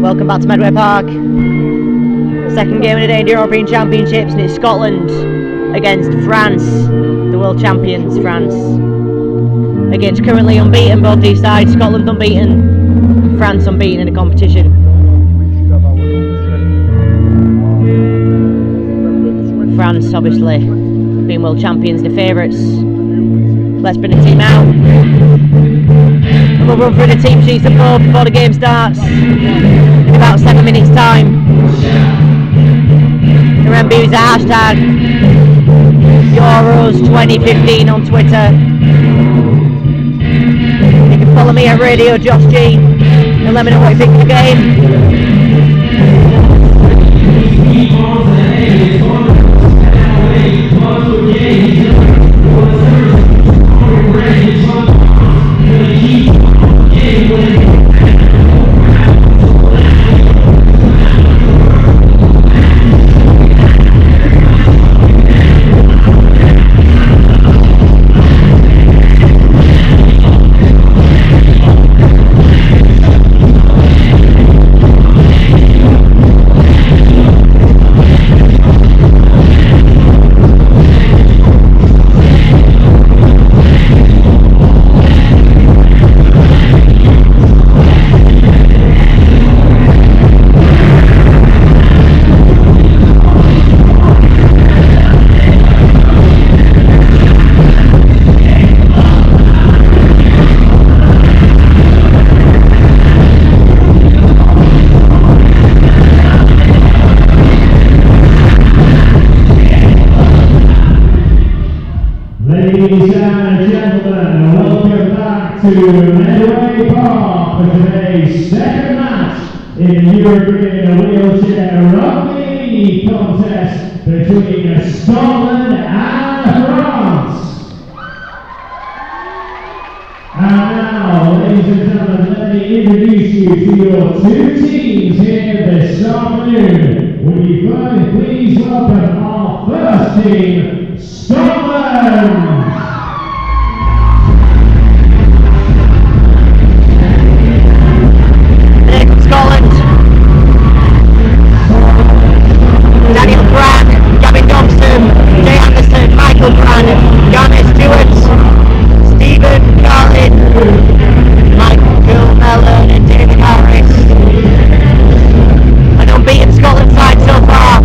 Welcome back to Medway Park. Second game of the day in the European Championships, and it's Scotland against France, the world champions, France. Against currently unbeaten both these sides, Scotland unbeaten, France unbeaten in the competition. France obviously being world champions, the favourites. Let's bring the team out. We'll run through the team sheets before the game starts in about 7 minutes time. Remember, use the hashtag Euros2015 on Twitter. You can follow me at Radio Josh G and let me know what you think of the game. Ladies and gentlemen, welcome back to Medway Park for today's second match in the European Wheelchair Rugby contest between Scotland and France. And now, ladies and gentlemen, let me introduce you to your two teams here this afternoon. Would you please welcome our first team, Scotland! Here comes Scotland. Daniel Brand, Gavin Dobson, Jay Anderson, Michael Brand, Garnet Stewart, Stephen Carlin, Michael Mellon and David Harris. An unbeaten Scotland side so far.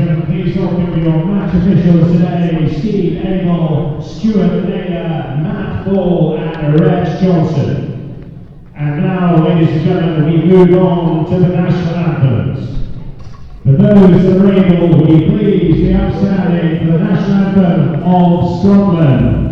gentlemen, please welcome your match officials today, Steve Abel, Stuart Naylor, Matt Ball and Reg Johnson. And now, ladies and gentlemen, we move on to the national anthems. For those that are able, will you please be outstanding for the national anthem of Scotland.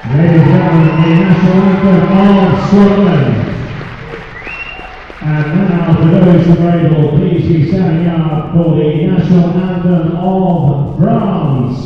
Ladies and gentlemen, the national anthem of Scotland. And now, for those who are able, please be standing up for the national anthem of France.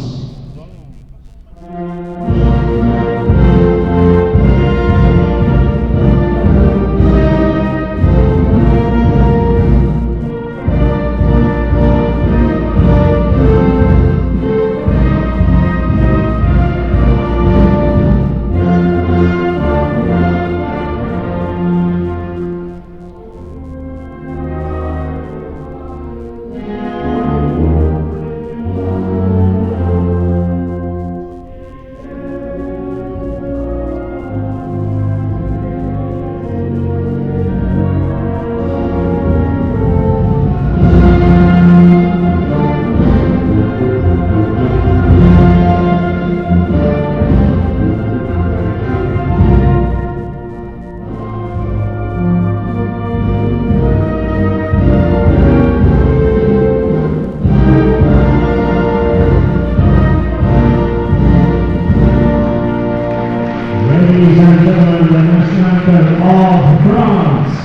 Ladies and gentlemen, the national anthem of France.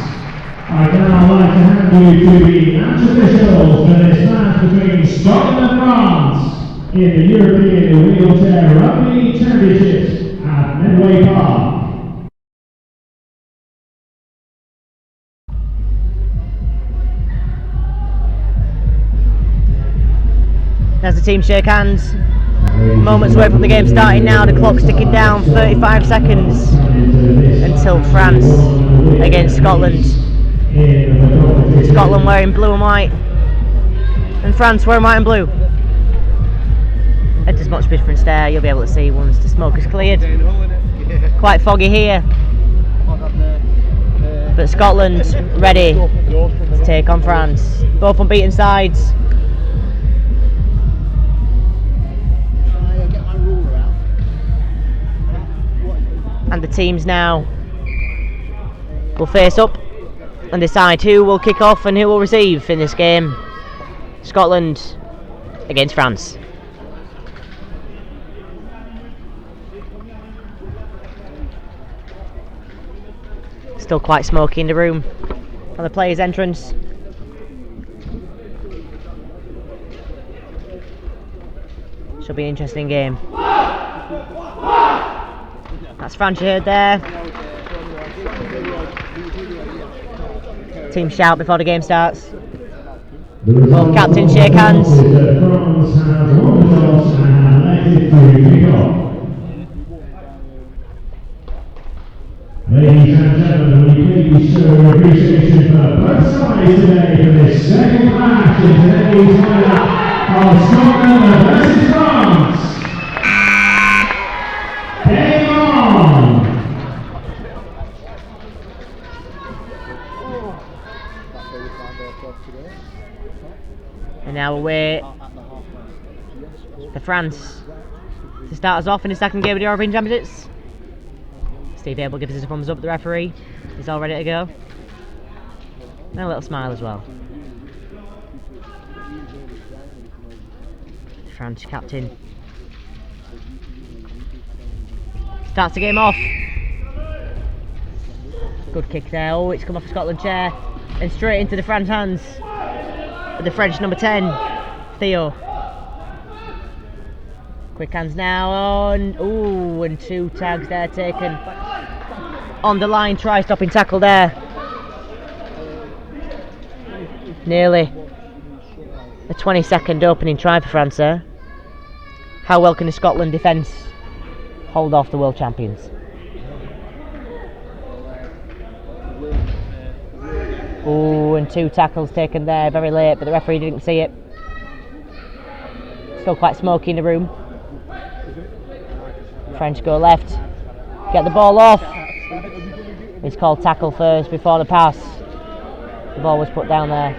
I'd now like to hand you to the match officials for this match between Scotland and France in the European Wheelchair Rugby Championships at Medway Park. As the team shake hands, moments away from the game starting now, the clock's ticking down, 35 seconds until France against Scotland. Scotland wearing blue and white, and France wearing white and blue. There's much difference there, you'll be able to see once the smoke is cleared. Quite foggy here, but Scotland ready to take on France. Both on beaten sides. And the teams now will face up and decide who will kick off and who will receive in this game. Scotland against France. Still quite smoky in the room on the players' entrance. Should be an interesting game. That's France you heard there. Team shout before the game starts. Both captains shake hands. Ladies and gentlemen, we please show your appreciation for both sides today for this second match in today's lineup of Scotland versus France. Game on! And now we'll wait for France to start us off in the second game of the European Championships. Steve Abel gives us a thumbs up, the referee. He's all ready to go. And a little smile as well. French captain starts the game off. Good kick there. Oh, it's come off the Scotland chair and straight into the French hands. With the French number 10, Theo. Quick hands now on. Ooh, and 2 tags there taken. On the line, try stopping tackle there. Nearly a 20-second opening try for France there. How well can the Scotland defence hold off the world champions? Ooh, and 2 tackles taken there, very late, but the referee didn't see it. Still quite smoky in the room. French go left, get the ball off. It's called tackle first before the pass. The ball was put down there,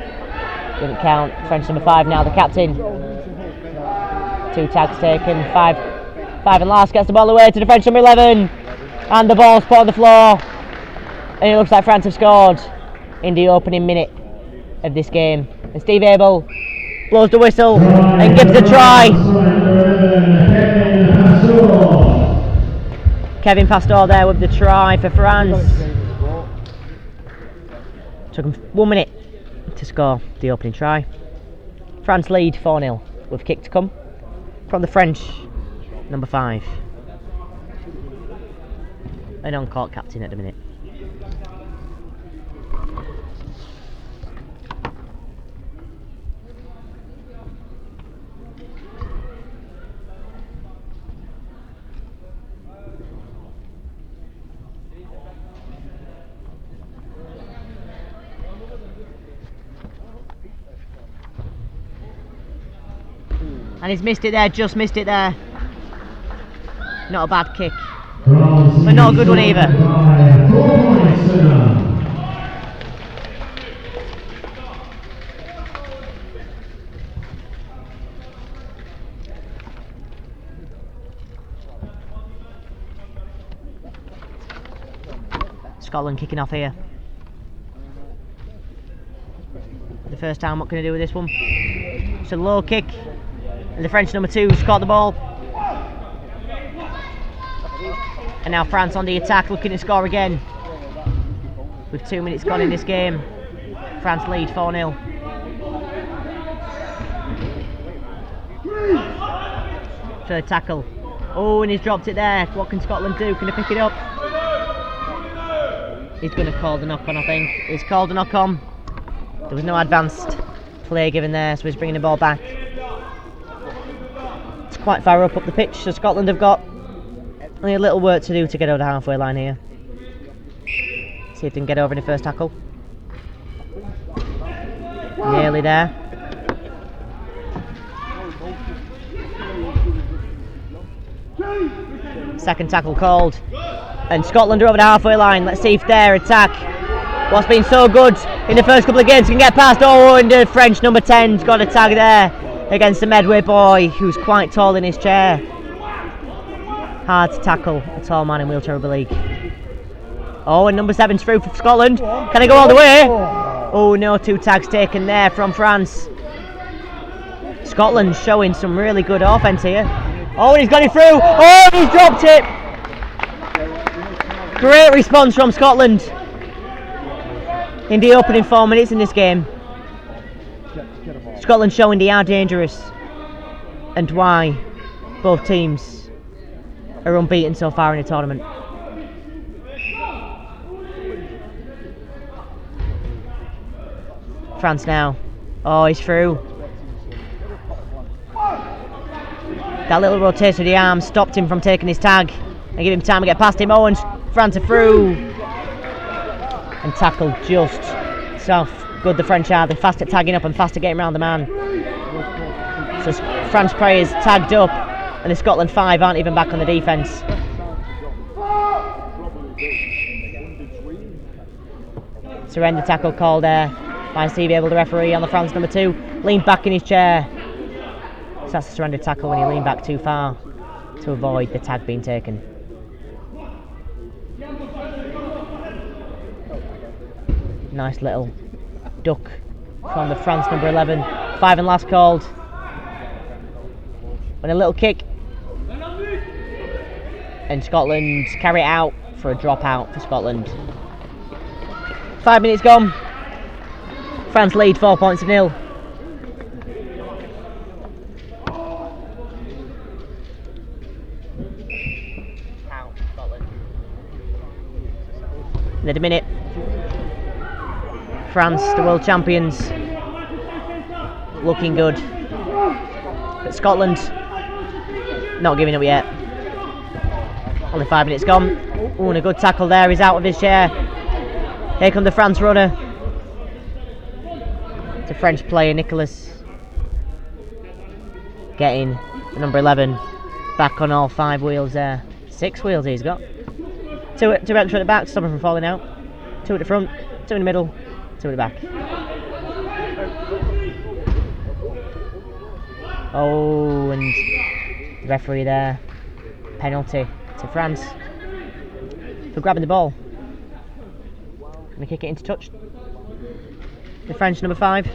didn't count. French number 5 now, the captain. 2 tags taken, 5 and last gets the ball away to the French number 11. And the ball's put on the floor. And it looks like France have scored in the opening minute of this game. And Steve Abel blows the whistle and gives a try. Kevin Pastor there with the try for France. Took him 1 minute to score the opening try. France lead 4-0 with kick to come from the French number 5. An on-court captain at the minute. And he's missed it there, just missed it there. Not a bad kick, but not a good one either. Scotland kicking off here. For the first time, what can I do with this one? It's a low kick. And the French number 2's caught the ball. And now France on the attack, looking to score again. With 2 minutes gone in this game, France lead 4-0. Third tackle. Oh, and he's dropped it there. What can Scotland do? Can they pick it up? He's going to call the knock on, I think. He's called the knock on. There was no advanced play given there, so he's bringing the ball back. It's quite far up the pitch, so Scotland have got only a little work to do to get over the halfway line here. See if they can get over in the first tackle. Nearly there. Second tackle called. And Scotland are over the halfway line. Let's see if their attack, what's been so good in the first couple of games, can get past. Oh, and the French number 10's got a tag there against the Medway boy, who's quite tall in his chair. Hard to tackle a tall man in wheelchair rugby league. Oh, and number 7's through for Scotland. Can they go all the way? Oh no, 2 tags taken there from France. Scotland showing some really good offence here. Oh, and he's got it through. Oh, and he's dropped it. Great response from Scotland in the opening 4 minutes in this game. Scotland showing they are dangerous and why both teams are unbeaten so far in the tournament. France now. Oh, he's through. That little rotation of the arm stopped him from taking his tag and gave him time to get past him. Oh, and France are through. And tackled just soft. Good, the French are. They're fast at tagging up and fast at getting around the man. So France players tagged up, and the Scotland 5 aren't even back on the defence. Surrender tackle called there by Steve Abel, the referee, on the France number 2. Leaned back in his chair. So that's a surrender tackle when you lean back too far to avoid the tag being taken. Nice little duck from the France number 11. 5 and last called. And a little kick. And Scotland carry it out for a dropout for Scotland. 5 minutes gone. France lead 4 points to 0. In a minute, France, the world champions, looking good. But Scotland, not giving up yet. Only 5 minutes gone. Ooh, and a good tackle there. He's out of his chair. Here comes the France runner. It's a French player, Nicolas, getting the number 11 back on all 5 wheels there. 6 wheels he's got. Two extra at the back to stop him from falling out. 2 at the front, 2 in the middle, 2 at the back. Oh, and the referee there. Penalty to France for grabbing the ball. Gonna kick it into touch. The French number 5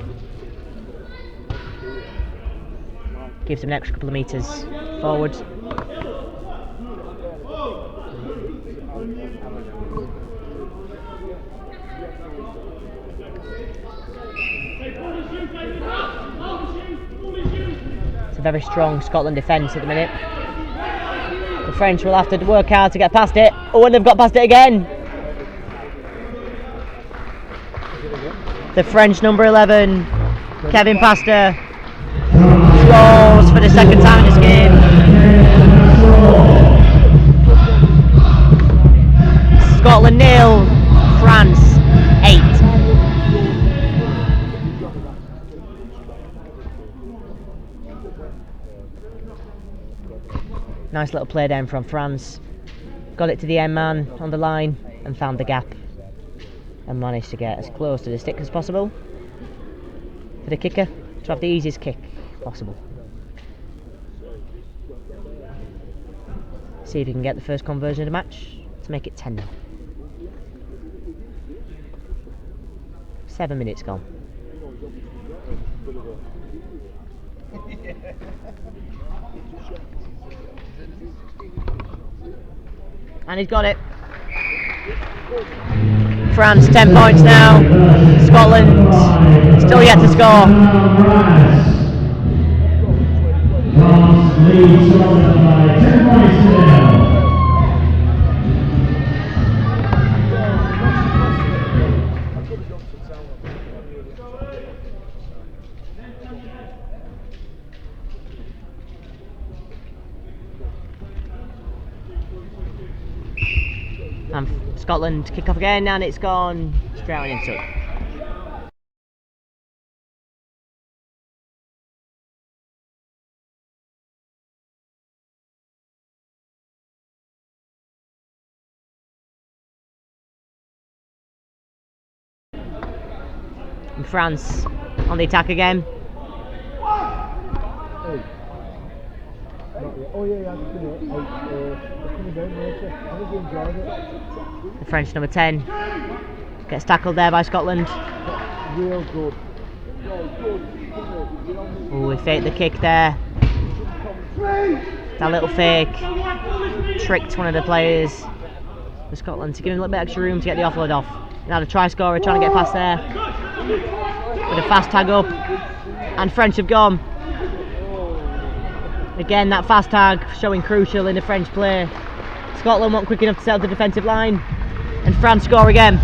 gives him an extra couple of metres forward. It's a very strong Scotland defence at the minute. The French will have to work hard to get past it. Oh, and they've got past it again. The French number 11, Kevin Pastor, scores for the second time in this game. Scotland 0, France 8. Nice little play down from France. Got it to the end man on the line and found the gap and managed to get as close to the stick as possible for the kicker to have the easiest kick possible. See if he can get the first conversion of the match to make it 10-0. 7 minutes gone. And he's got it. France 10 points now. Scotland still yet to score. France leads Scotland by 10 points to 0. And Scotland kick off again, and it's gone straight on into it. And France on the attack again. The French number 10 gets tackled there by Scotland. Real good. Oh, we faked the kick there. That little fake tricked one of the players for Scotland to give him a little bit extra room to get the offload off. Now the try scorer trying to get past there with a fast tag up, and French have gone. Again, that fast tag showing crucial in the French play. Scotland weren't quick enough to set up the defensive line, and France score again.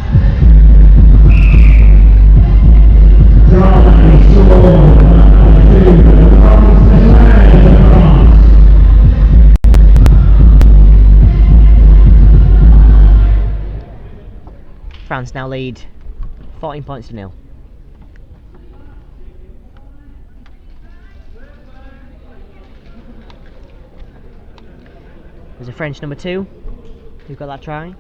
France now lead 14 points to 0. There's a French number 2 who got that try.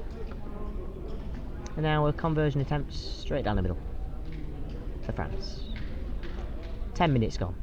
And now a conversion attempt straight down the middle for France. 10 minutes gone.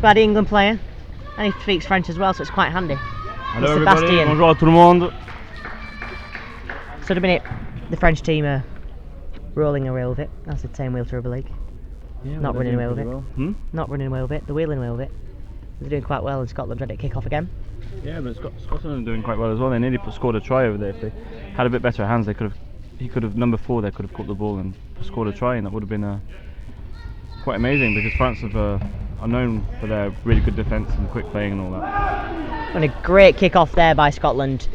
by the England player, and he speaks French as well, so it's quite handy. Hello everybody, Sebastian. bonjour à tout le monde. So at the minute, the French team are rolling away with it. That's the same wheel to Rugby League. Yeah, Not running away with it. well. Not running away with it, they're wheeling away with it. They're doing quite well, and Scotland ready to kick off again. Yeah, but Scotland are doing quite well as well. They nearly scored a try over there. If they had a bit better hands, he could have number 4. They could have caught the ball and scored a try, and that would have been quite amazing, because France are known for their really good defence and quick playing and all that. And a great kick off there by Scotland.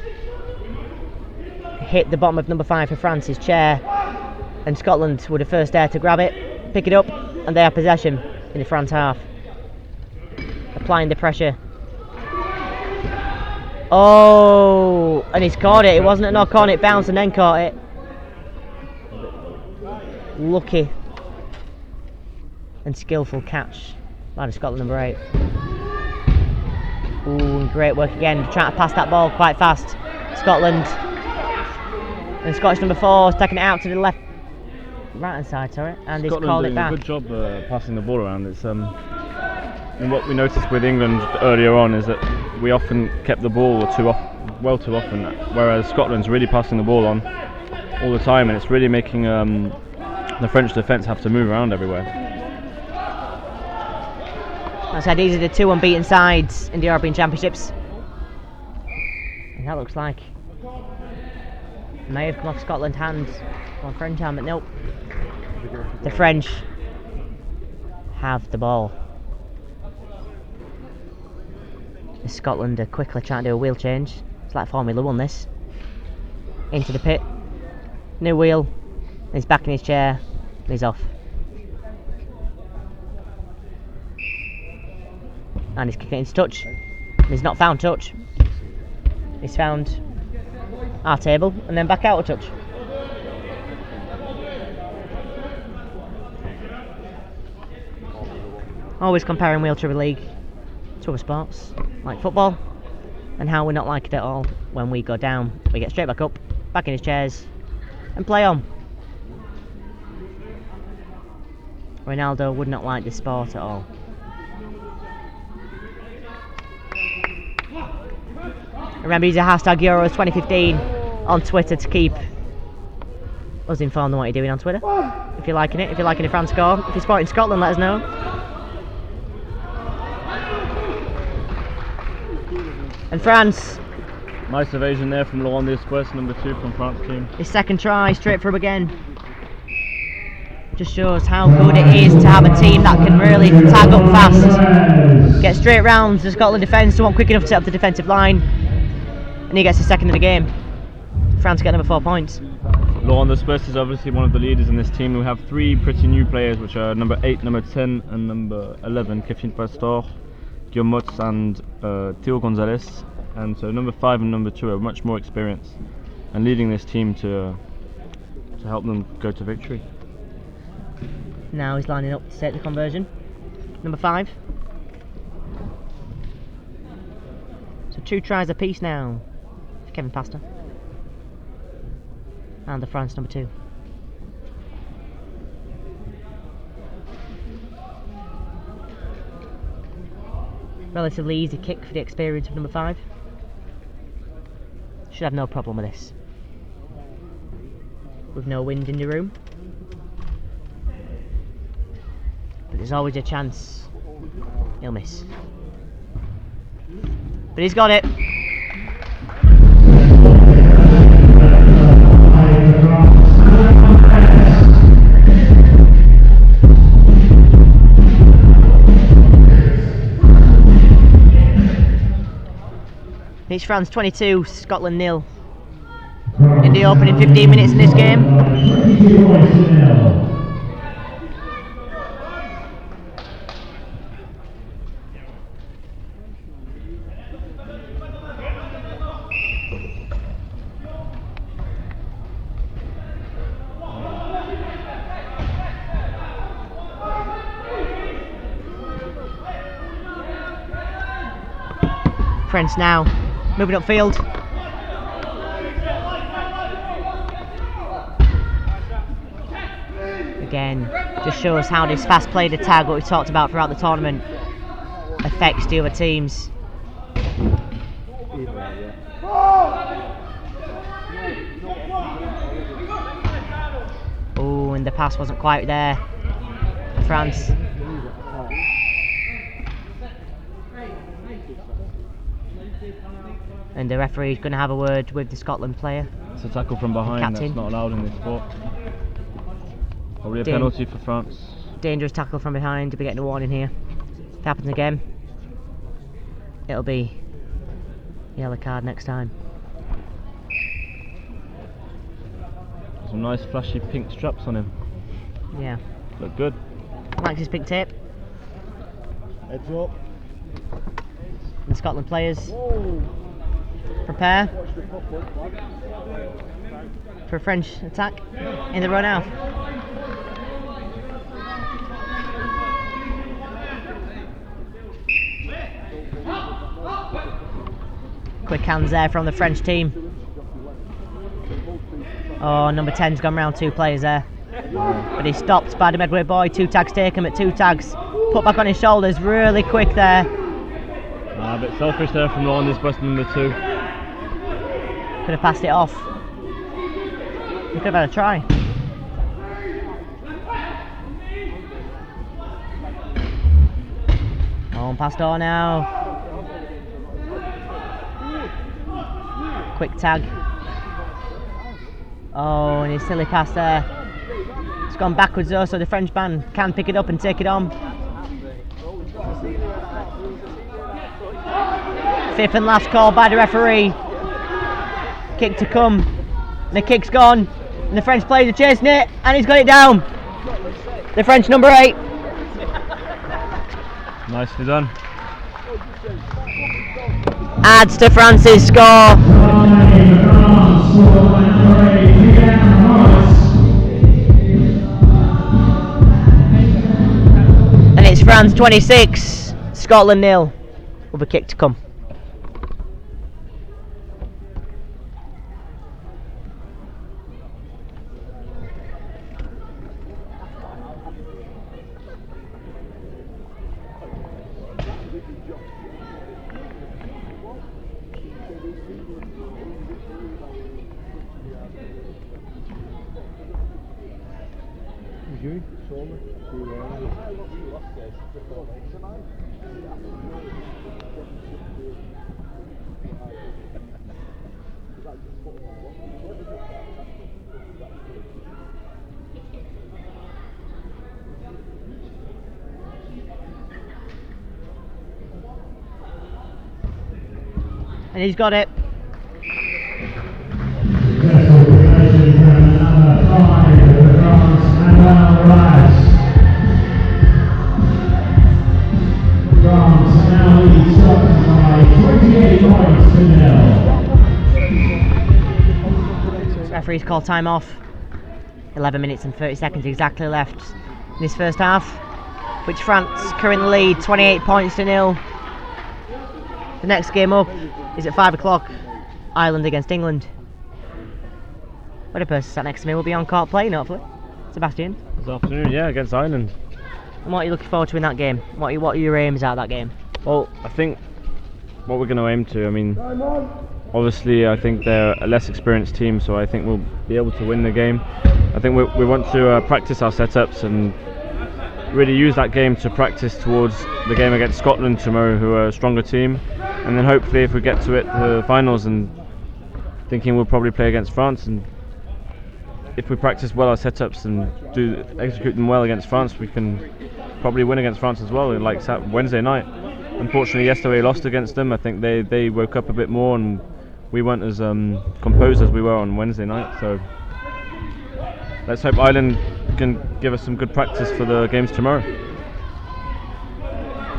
Hit the bottom of number 5 for France's chair, and Scotland were the first there to grab it, pick it up, and they have possession in the France half. Applying the pressure. Oh, and he's caught it. It wasn't a knock on, it bounced and then caught it. Lucky and skillful catch by the Scotland number 8. Ooh, great work again, trying to pass that ball quite fast. Scotland. And Scottish number 4 is taking it out to the left, right hand side, sorry, and he's called it back. A good job passing the ball around. It's and what we noticed with England earlier on is that we often kept the ball too often, whereas Scotland's really passing the ball on all the time, and it's really making the French defence have to move around everywhere. That's how these are the 2 unbeaten sides in the European Championships, and that looks like may have come off Scotland's hands on French hand, but nope. The French have the ball. Scotland are quickly trying to do a wheel change. It's like Formula 1 this. Into the pit. New wheel. He's back in his chair. He's off. And he's kicking it into touch. He's not found touch. He's found our table and then back out of touch. Always comparing wheel to Rugby League to other sports like football, and how we're not like it at all. When we go down, we get straight back up, back in his chairs, and play on. Ronaldo would not like this sport at all. Remember, use a hashtag Euros 2015 on Twitter to keep us informed on what you're doing on Twitter. If you're liking it, if you're liking the France score, if you're supporting Scotland, let us know. And France. Nice evasion there from Laurent Despues, number 2 from France team. His second try, straight through again. Just shows how good it is to have a team that can really tag up fast. Get straight round the Scotland defence, they weren't quick enough to set up the defensive line. And he gets the second of the game. France get number 4 points. Laurent Despues is obviously one of the leaders in this team. We have 3 pretty new players, which are number 8, number 10 and number 11, Kevin Pastor, Guillaume Motz and Theo Gonzalez. And so number 5 and number 2 are much more experienced and leading this team to help them go to victory. Now he's lining up to take the conversion. Number 5. So 2 tries apiece now for Kevin Pastor. And the France number 2. Relatively easy kick for the experience of number 5. Should have no problem with this. With no wind in the room. But there's always a chance he'll miss. But he's got it. It's France 22, Scotland 0. In the opening 15 minutes in this game. France now moving upfield. Again, just shows how this fast play to tag what we talked about throughout the tournament. affects the other teams. Oh, and the pass wasn't quite there for France. And the referee's going to have a word with the Scotland player. It's a tackle from behind, Captain. that's not allowed in this sport. Probably a penalty for France. Dangerous tackle from behind, to be getting a warning here. If it happens again, it'll be a yellow card next time. Some nice flashy pink straps on him. Yeah. Look good. Likes his pink tape. Heads up. The Scotland players Whoa. prepare Watch the pop up, lad. for a French attack in the run out. Quick hands there from the French team. Oh, number 10's gone round 2 players there. But he's stopped by the Medway boy. 2 tags taken, but 2 tags put back on his shoulders really quick there. A bit selfish there from Lawrence, bust number 2. Could have passed it off. He could have had a try. On past door now. Quick tag. Oh, and his silly pass there. It's gone backwards though, so the French man can pick it up and take it on. 5th and last call by the referee. Kick to come. And the kick's gone. And the French players are chasing it, and he's got it down. The French number 8. Nicely done. Adds to France's score. And it's France 26, Scotland 0. With a kick to come. And he's got it. France now leads Scotland by 28 points to 0. Referee's called time off. 11 minutes and 30 seconds exactly left in this first half, which France currently lead 28 points to 0. The next game up is at 5 o'clock, Ireland against England. What a person sat next to me will be on court playing, hopefully. Sebastian. This afternoon, yeah, against Ireland. And what are you looking forward to in that game? What are your aims at that game? Well, I think what we're going to aim to, I mean, obviously I think they're a less experienced team, so I think we'll be able to win the game. I think we want to practice our setups and really use that game to practice towards the game against Scotland tomorrow, who are a stronger team. And then hopefully if we get to the finals, and thinking we'll probably play against France, and if we practice well our setups and execute them well against France, we can probably win against France as well, like Wednesday night. Unfortunately yesterday we lost against them. I think they woke up a bit more and we weren't as composed as we were on Wednesday night, so let's hope Ireland can give us some good practice for the games tomorrow.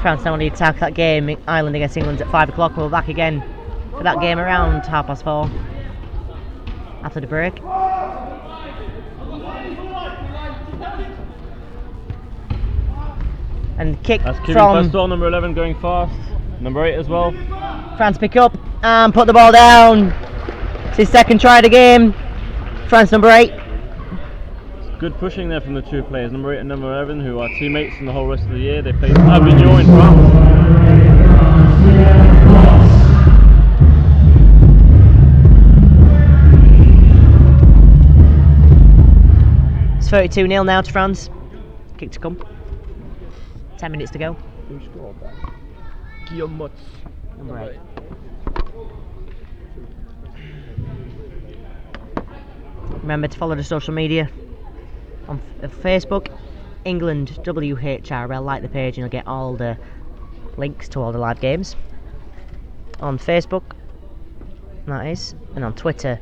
France now need to attack that game, Ireland against England at 5 o'clock. We'll be back again for that game around 4:30 after the break. And kick That's from Pastor, number 11, going fast. Number 8 as well. France pick up and put the ball down. It's his second try of the game. France number 8. Good pushing there from the 2 players, number 8 and number 11, who are teammates in the whole rest of the year. They played Avignon in France. 32-0 now to France. Kick to come. 10 minutes to go. Who scored that? Guillaume. Number 8. Remember to follow the social media on Facebook, England WHRL. Like the page and you'll get all the links to all the live games. On Facebook, that is, and on Twitter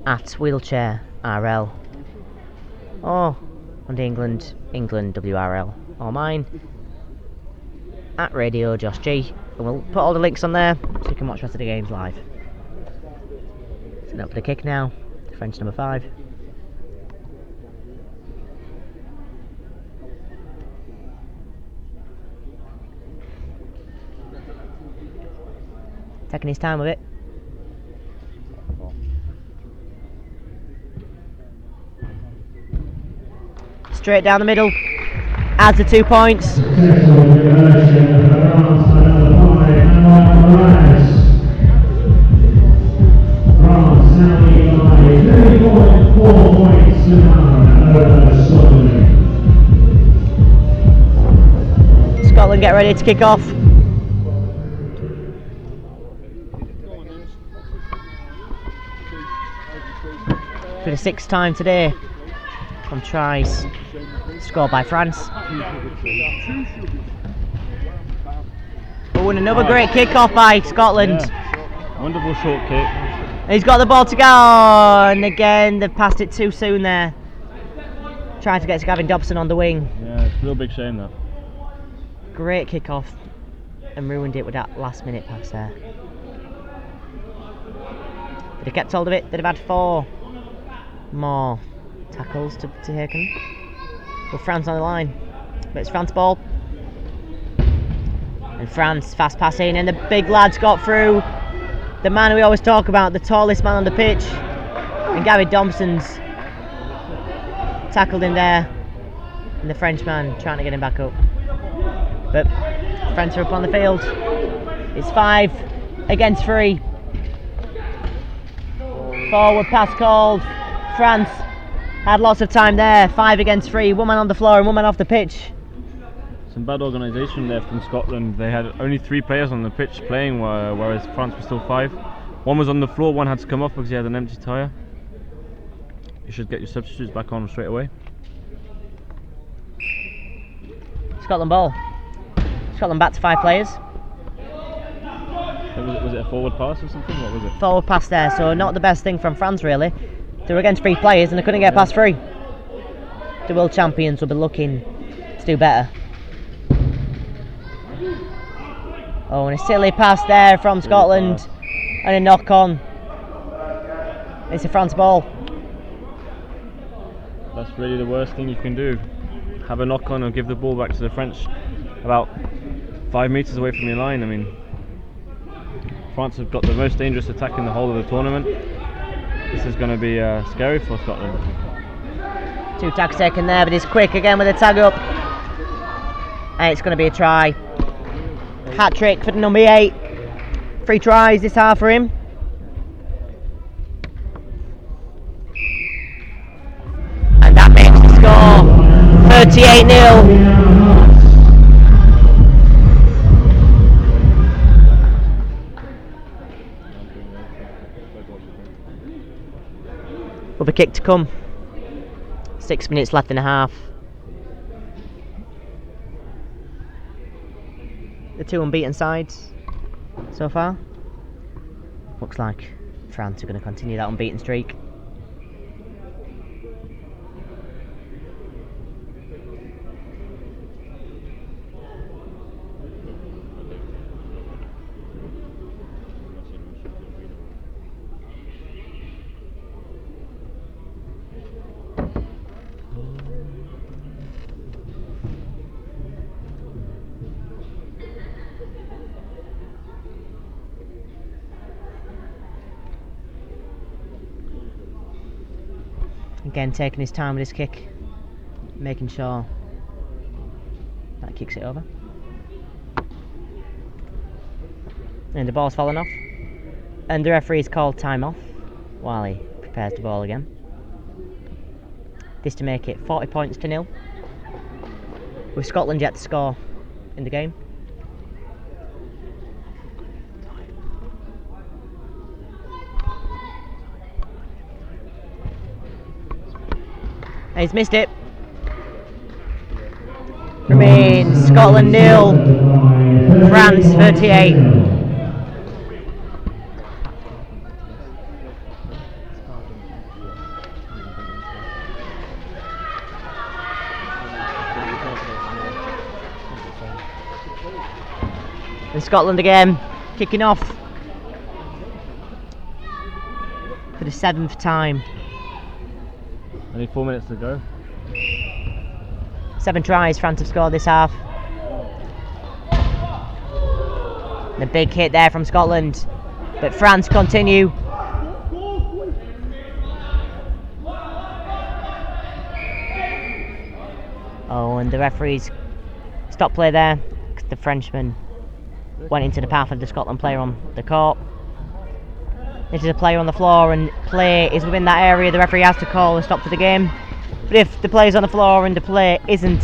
at Wheelchair RL. Or on the England WRL. Or mine at Radio Josh G. And we'll put all the links on there so you can watch the rest of the games live. Setting up for the kick now. French number 5. Taking his time with it. Straight down the middle. Adds the 2 points. Scotland get ready to kick off. For the 6th time today from tries scored by France. Oh, and another great kick-off by Scotland. Yeah. Wonderful short kick. He's got the ball to go, and again they've passed it too soon there. Trying to get to Gavin Dobson on the wing. Yeah, it's a real big shame that. Great kick-off and ruined it with that last-minute pass there. They'd have kept hold of it, they'd have had 4 more tackles to taken. With France on the line. But it's France ball. And France fast passing, and the big lad's got through. The man we always talk about, the tallest man on the pitch. And Gavin Dobson's tackled him there. And the Frenchman trying to get him back up. But France are up on the field. It's 5 against 3. Forward pass called. France had lots of time there. 5 against 3. 1 man on the floor and 1 man off the pitch. Some bad organisation there from Scotland. They had only 3 players on the pitch playing, whereas France was still 5. 1 was on the floor, 1 had to come off because he had an empty tyre. You should get your substitutes back on straight away. Scotland ball. Scotland back to 5 players. Was it a forward pass or something? What was it? Forward pass there, so not the best thing from France really. They were against 3 players and they couldn't get past 3. The world champions will be looking to do better. Oh, and a silly pass there from Scotland and a knock on. It's a France ball. That's really the worst thing you can do. Have a knock on and give the ball back to the French about 5 metres away from your line. I mean, France have got the most dangerous attack in the whole of the tournament. This is going to be scary for Scotland. 2 tags taken there, but he's quick again with a tag up. And it's going to be a try. Hat trick for number 8. 3 tries this half for him. And that makes the score 38-0. Rugby kick to come. 6 minutes left in the half. The 2 unbeaten sides so far. Looks like France are going to continue that unbeaten streak. Again, taking his time with his kick, making sure that kicks it over. And the ball's fallen off. And the referee's called time off while he prepares the ball again. This to make it 40 points to 0. With Scotland yet to score in the game. And he's missed it. Remains Scotland 0, France 38. And Scotland again, kicking off for the 7th time. Only 4 minutes to go. 7 tries France have scored this half. The big hit there from Scotland, but France continue. Oh, and the referees stopped play there. The Frenchman went into the path of the Scotland player on the court. This is a player on the floor and play is within that area. The referee has to call a stop to the game. But if the player's on the floor and the play isn't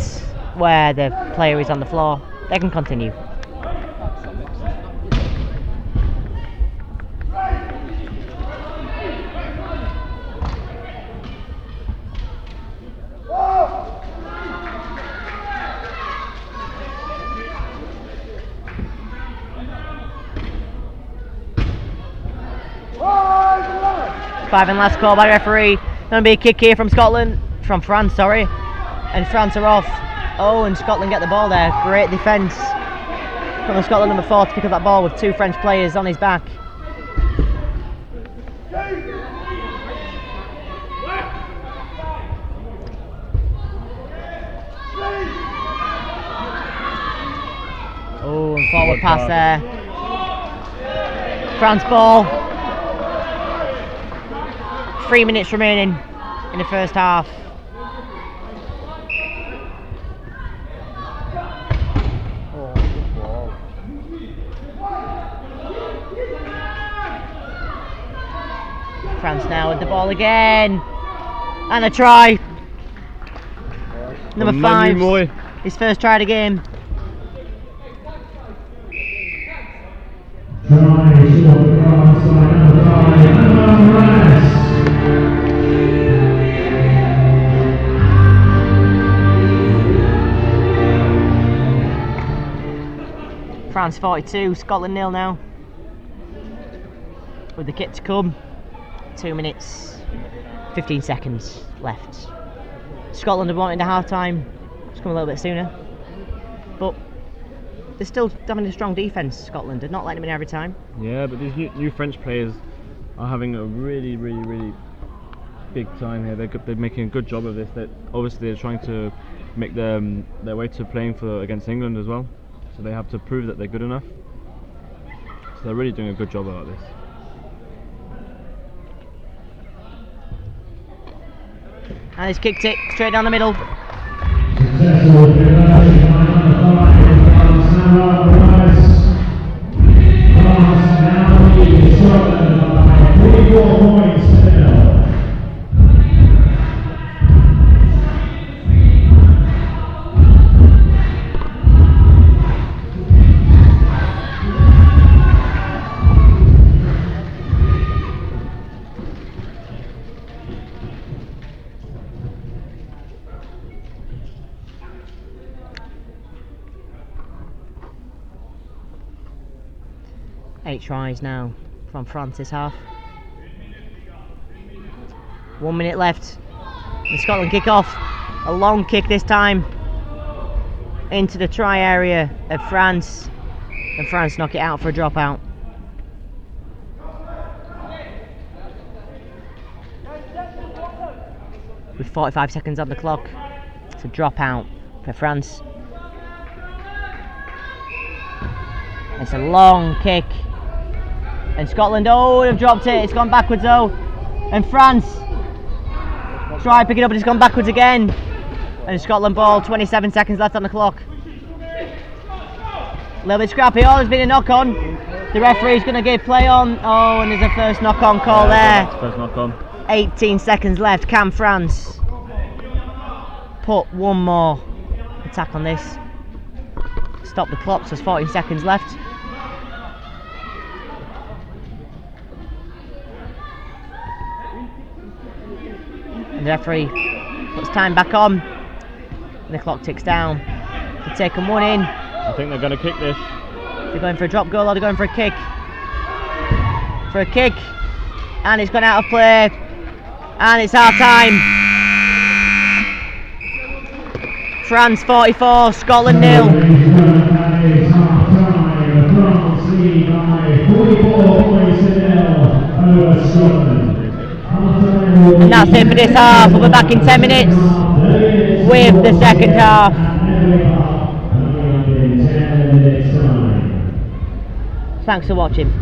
where the player is on the floor, they can continue. Five and last call by the referee. Going to be a kick here from France, sorry. And France are off. Oh, and Scotland get the ball there. Great defence from the Scotland number 4 to pick up that ball with 2 French players on his back. Oh, and forward pass there. France ball. 3 minutes remaining in the first half. France now with the ball again. And a try. Number 5. His first try of the game. France 42, Scotland 0 now. With the kit to come. 2 minutes, 15 seconds left. Scotland have wanted a half time. It's come a little bit sooner. But they're still having a strong defence, Scotland. They're not letting them in every time. Yeah, but these new French players are having a really big time here. They're making a good job of this. Obviously they're trying to make their way to playing against England as well. So they have to prove that they're good enough. So they're really doing a good job about this. And he's kicked it straight down the middle. Eight tries now from France this half. 1 minute left. The Scotland kick off. A long kick this time into the try area of France. And France knock it out for a dropout. With 45 seconds on the clock. It's a dropout for France. It's a long kick. And Scotland, oh, they've dropped it. It's gone backwards though. And France try pick it up, and it's gone backwards again. And Scotland ball, 27 seconds left on the clock. A little bit scrappy. Oh, there's been a knock on. The referee's going to give play on. Oh, and there's a first knock on call there. First knock on. 18 seconds left. Can France put one more attack on this. Stop the clock, so there's 14 seconds left. And the referee puts time back on. And the clock ticks down. They've taken one in. I think they're going to kick this. They're going for a drop goal or they're going for a kick. For a kick. And it's gone out of play. And it's half time. France 44, Scotland 0. And that's it for this half. We'll be back in 10 minutes with the second half. Thanks for watching.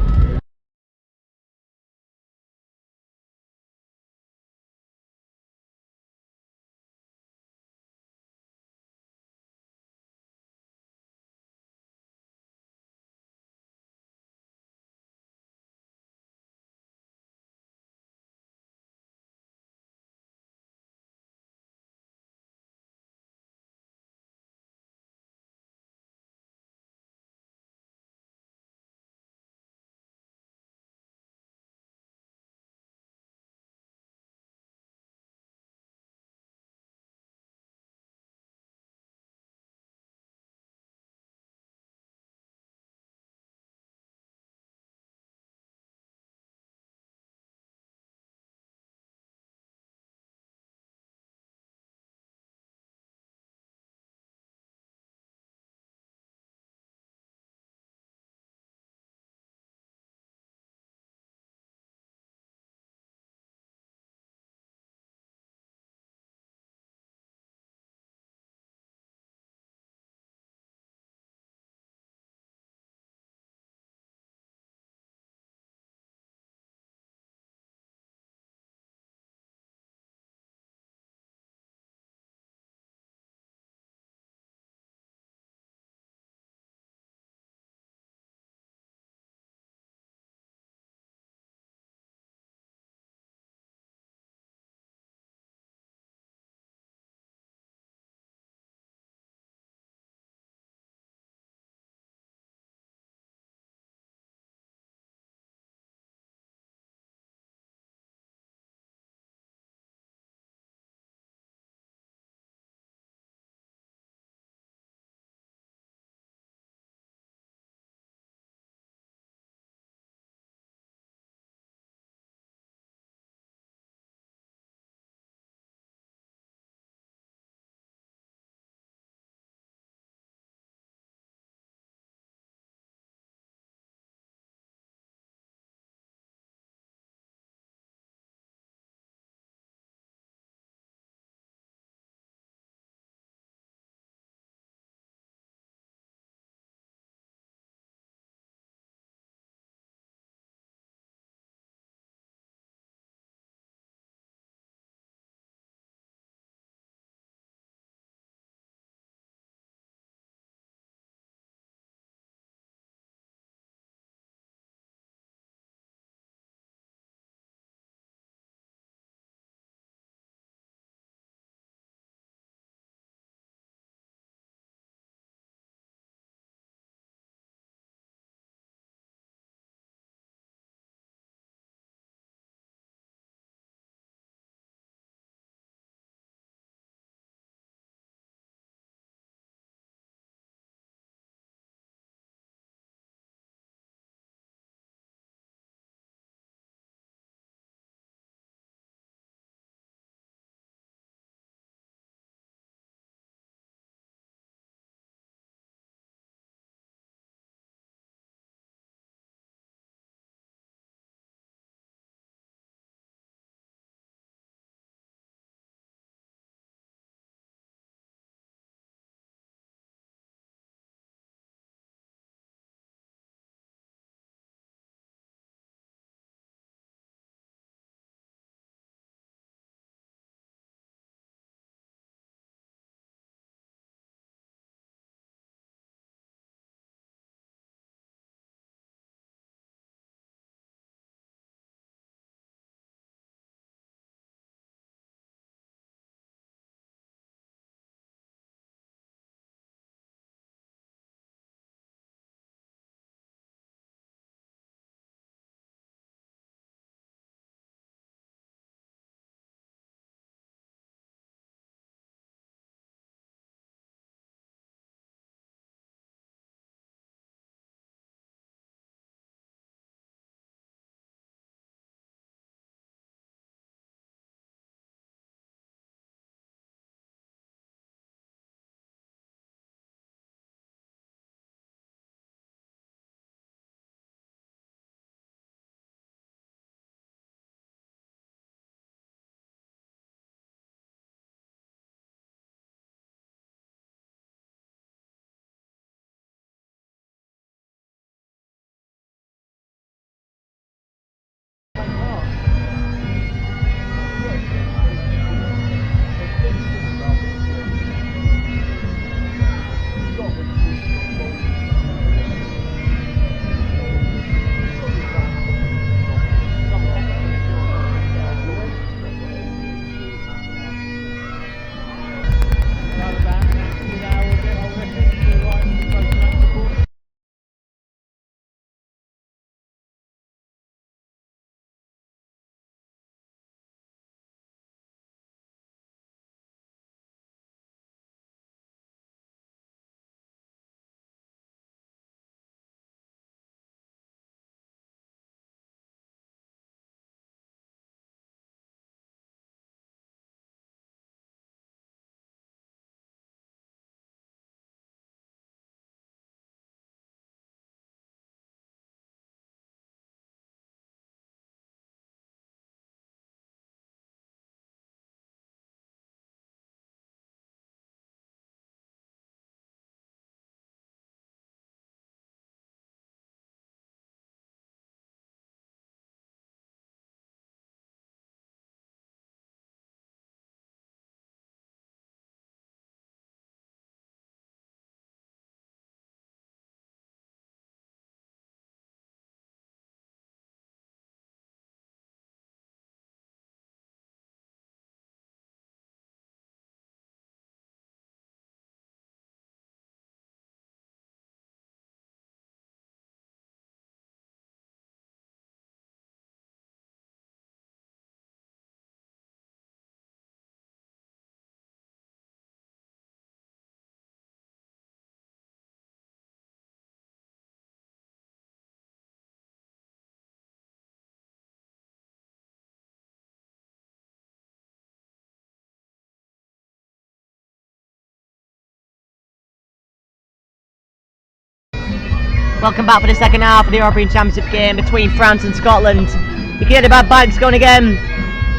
Welcome back for the second half of the European Championship game between France and Scotland. You can hear the bad bags going again,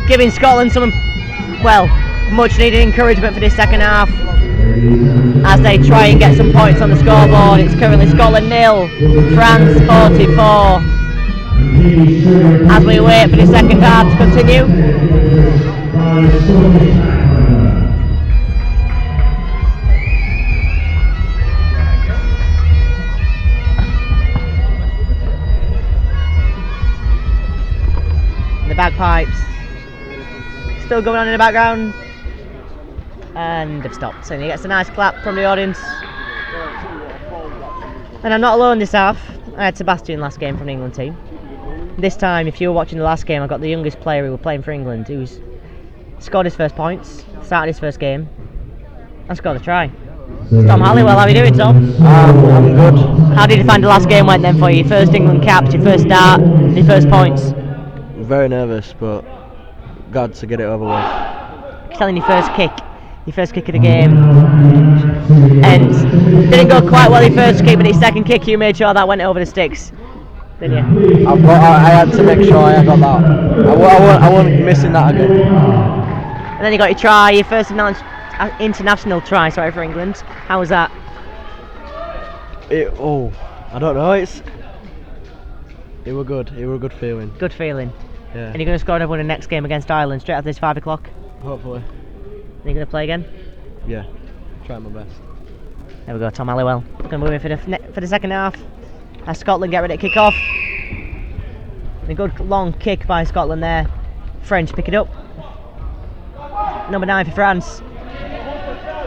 giving Scotland some, well, much needed encouragement for this second half as they try and get some points on the scoreboard. It's currently Scotland 0, France 44. As we wait for the second half to continue. The bagpipes still going on in the background, and they've stopped, so he gets a nice clap from the audience. And I'm not alone this half. I had Sebastian last game from the England team. This time, if you were watching the last game, I got the youngest player who was playing for England, who's scored his first points, started his first game, and scored a try. Tom Halliwell, how are you doing, Tom? I'm good. How did you find the last game went then for you? Your first England caps, your first start, your first points? Very nervous, but glad to get it over with. You're telling your first kick of the game, and didn't go quite well your first kick, but your second kick you made sure that went over the sticks, didn't you? I had to make sure I got that. I wasn't missing that again. And then you got your try, your first international try, for England. How was that? I don't know. It was good. It was a good feeling. Good feeling. Yeah. And you're going to score another one in the next game against Ireland straight after this 5 o'clock. Hopefully. Are you going to play again? Yeah. Try my best. There we go, Tom Halliwell. Going to move in for the second half. As Scotland get ready to kick off. And a good long kick by Scotland there. French pick it up. Number 9 for France.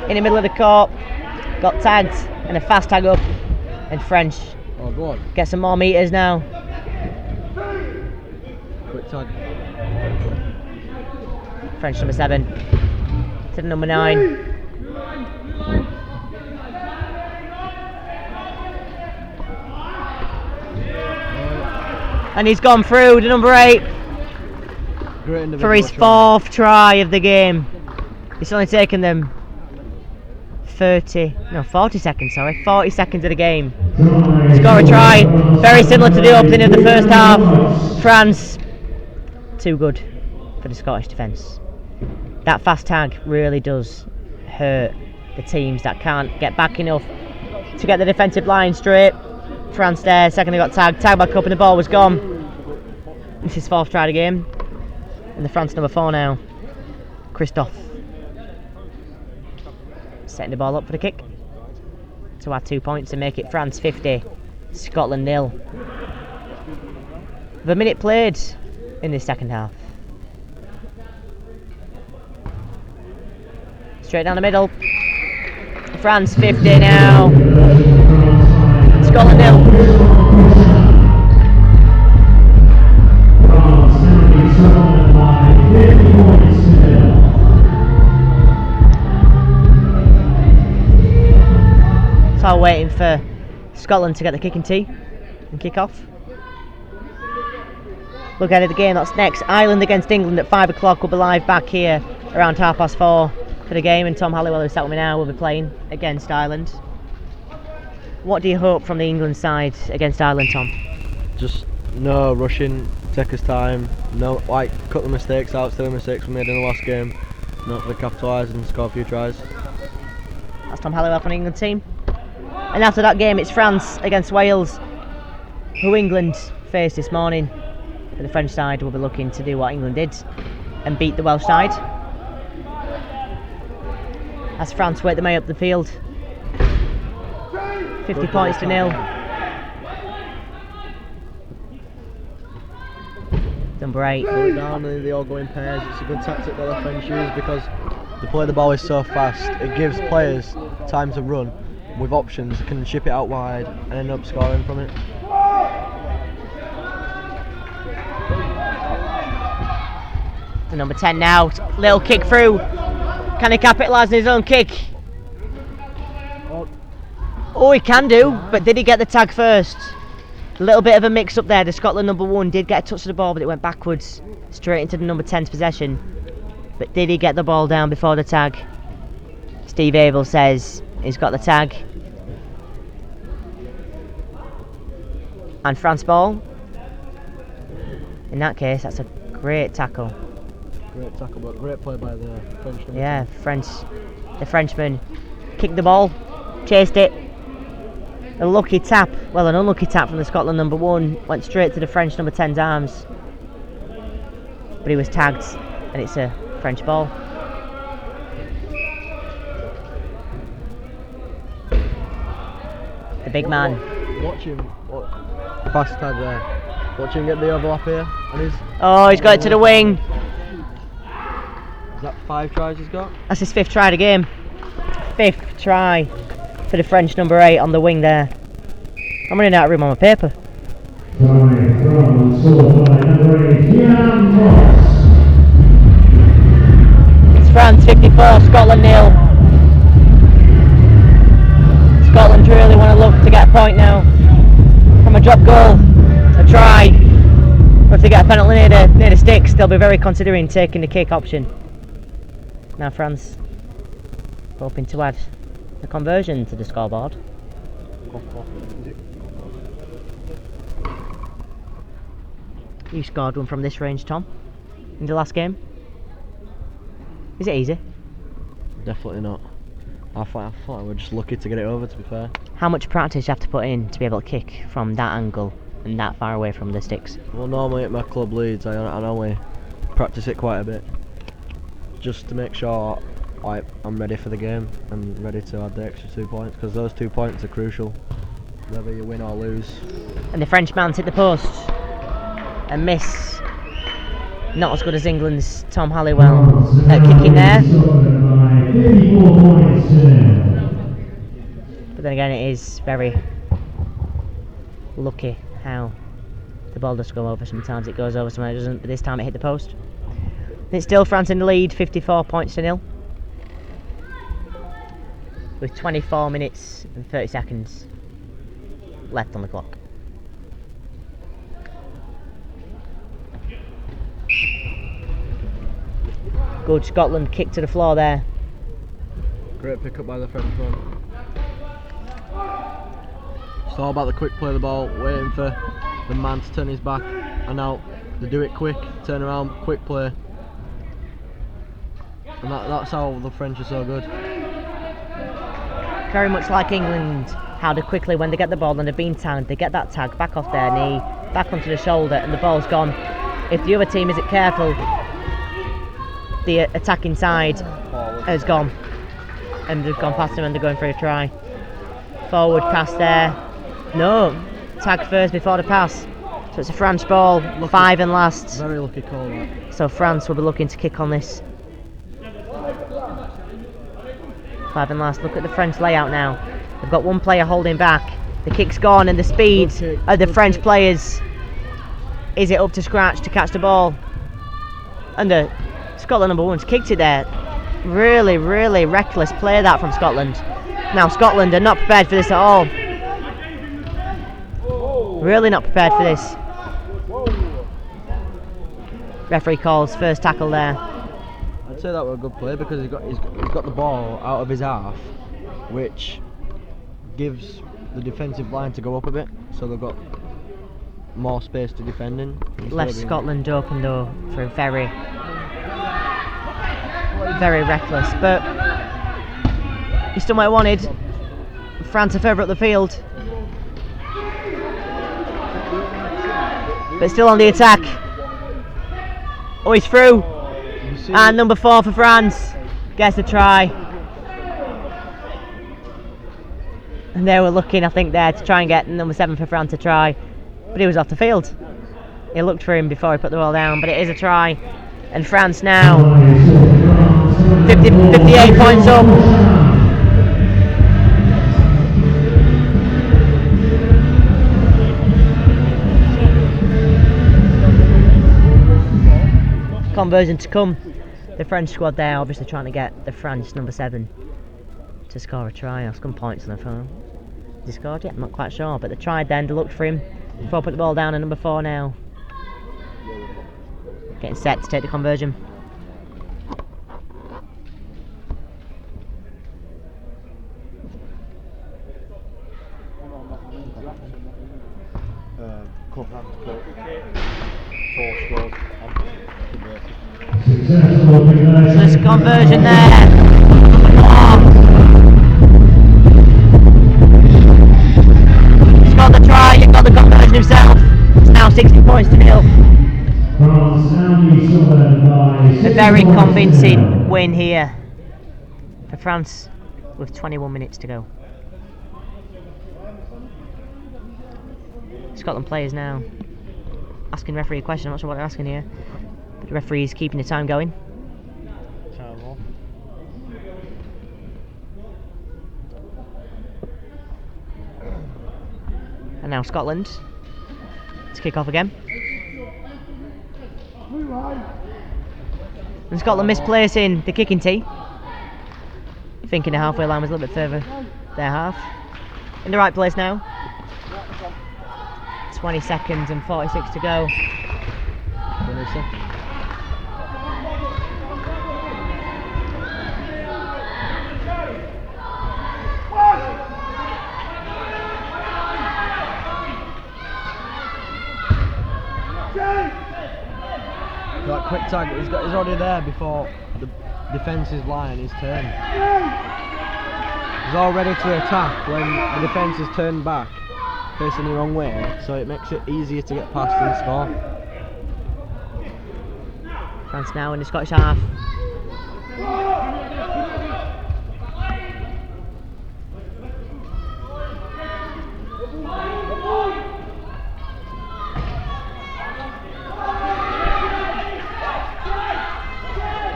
In the middle of the court. Got tagged and a fast tag up. And French Oh, go on. get some more meters now. Quick tag. French number 7 to the number 9. And he's gone through to number 8 Great for his 4th try of the game. It's only taken them 40 seconds, 40 seconds of the game. Score a try, very similar to the opening of the first half. France, too good for the Scottish defence. That fast tag really does hurt the teams that can't get back enough to get the defensive line straight. France there, second they got tagged back up and the ball was gone. This is 4th try of the game. And the France number 4 now, Christophe. Setting the ball up for the kick to add 2 points and make it France 50, Scotland 0. The minute played in this second half. Straight down the middle. France 50 now. Scotland 0. So waiting for Scotland to get the kicking tee and kick off. Look ahead at the game that's next. Ireland against England at 5 o'clock. We'll be live back here around 4:30 for the game, and Tom Halliwell, who's sat with me now, will be playing against Ireland. What do you hope from the England side against Ireland, Tom? Just no rushing, take his time, no cut the mistakes out, still the mistakes we made in the last game. Not to capitalise and score a few tries. That's Tom Halliwell from the England team. And after that game, it's France against Wales, who England faced this morning. But the French side will be looking to do what England did and beat the Welsh side. As France work their way up the field. 50 points to 0. Number 8. Go down and they all go in pairs. It's a good tactic that the French use because they play the ball is so fast. It gives players time to run with options. They can ship it out wide and end up scoring from it. The number 10 now. Little kick through. Can he capitalise on his own kick? Oh, he can do, but did he get the tag first? A little bit of a mix up there. The Scotland number 1 did get a touch of the ball, but it went backwards straight into the number 10's possession. But did he get the ball down before the tag? Steve Abel says he's got the tag. And France ball. In that case, that's a great tackle. Great tackle, but great play by the French number Yeah, 10. the Frenchman kicked the ball, chased it. A lucky tap, well, an unlucky tap from the Scotland number 1, went straight to the French number 10's arms. But he was tagged, and it's a French ball. The big man. Watch him. Fast tag there. Watch him get the overlap here. And He's got it to the wing. Is that 5 tries he's got? That's his 5th try of the game. 5th try for the French number 8 on the wing there. I'm running out of room on my paper. Coming from score by number 8, Ian Moss. It's France 54, Scotland 0. Scotland really want to look to get a point now. From a drop goal, a try, or if they get a penalty near the sticks, they'll be very considering taking the kick option. Now France hoping to add the conversion to the scoreboard. You scored one from this range, Tom, in the last game. Is it easy? Definitely not. I thought I was just lucky to get it over, to be fair. How much practice you have to put in to be able to kick from that angle and that far away from the sticks? Well, normally at my club Leeds, I normally practice it quite a bit, just to make sure I'm ready for the game and ready to add the extra 2 points, because those 2 points are crucial, whether you win or lose. And the French man's hit the post. A miss. Not as good as England's Tom Halliwell at kicking there. But then again, it is very lucky how the ball does go over. Sometimes it goes over, sometimes it doesn't, but this time it hit the post. And it's still France in the lead, 54 points to 0. With 24 minutes and 30 seconds left on the clock. Good Scotland kick to the floor there. Great pick up by the Frenchman. It's all about the quick play of the ball, waiting for the man to turn his back, and now they do it quick, turn around, quick play. And that's how the French are so good. Very much like England, how they quickly, when they get the ball and they're being tagged, they get that tag back off their knee, back onto the shoulder, and the ball's gone. If the other team isn't careful, the attacking side has gone, and they've gone past them and they're going for a try. Forward pass there. No, tag first before the pass. So it's a France ball, lucky, 5 and last. Very lucky call that. So France will be looking to kick on this. 5 and last. Look at the French layout now. They've got one player holding back. The kick's gone, and the speed of the French players. Is it up to scratch to catch the ball? And the Scotland number 1's kicked it there. Really, really reckless play that from Scotland. Now Scotland are not prepared for this at all. Really not prepared for this. Referee calls first tackle there. I'd say that was a good play, because he's got the ball out of his half, which gives the defensive line to go up a bit, so they've got more space to defend in. Left Scotland open though for a very reckless, but he's done what he wanted. France are further up the field, but still on the attack. Oh, he's through, and number 4 for France gets a try. And they were looking, I think, there to try and get number 7 for France to try, but he was off the field. He looked for him before he put the ball down, but it is a try, and France now 58 points up. Conversion to come. The French squad there obviously trying to get the France number 7 to score a try or some points on the phone. Has he scored yet? I'm not quite sure, but they tried then, they looked for him before put the ball down, and number 4 now getting set to take the conversion. Cup and cup. 4 scores. Successful, congratulations. There's conversion there. He's got the try, he's got the conversion himself. It's now 60 points to nil. France now New Zealand by A 60 very points to convincing nil. win here for France with 21 minutes to go. Scotland players now asking referee a question. I'm not sure what they're asking here, but the referee is keeping the time going. Terrible. And now Scotland to kick off again. And Scotland misplacing the kicking tee, thinking the halfway line was a little bit further their half. In the right place now. 20 seconds and 46 to go. 20 seconds. Got quick tag. He's already there before the defence's line is turned. He's all ready to attack when the defence is turned back, facing the wrong way, so it makes it easier to get past and score. France now in the Scottish half.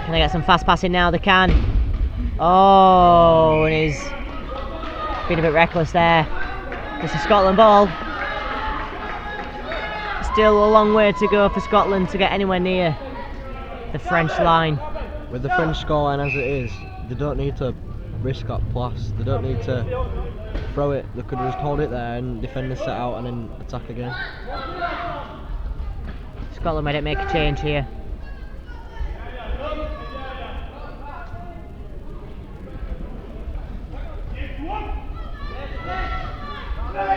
Can they get some fast passing now? They can. Oh, and he's been a bit reckless there. It's a Scotland ball. Still a long way to go for Scotland to get anywhere near the French line. With the French scoreline as it is, they don't need to risk that pass. They don't need to throw it. They could just hold it there and defend the set out and then attack again. Scotland might make a change here.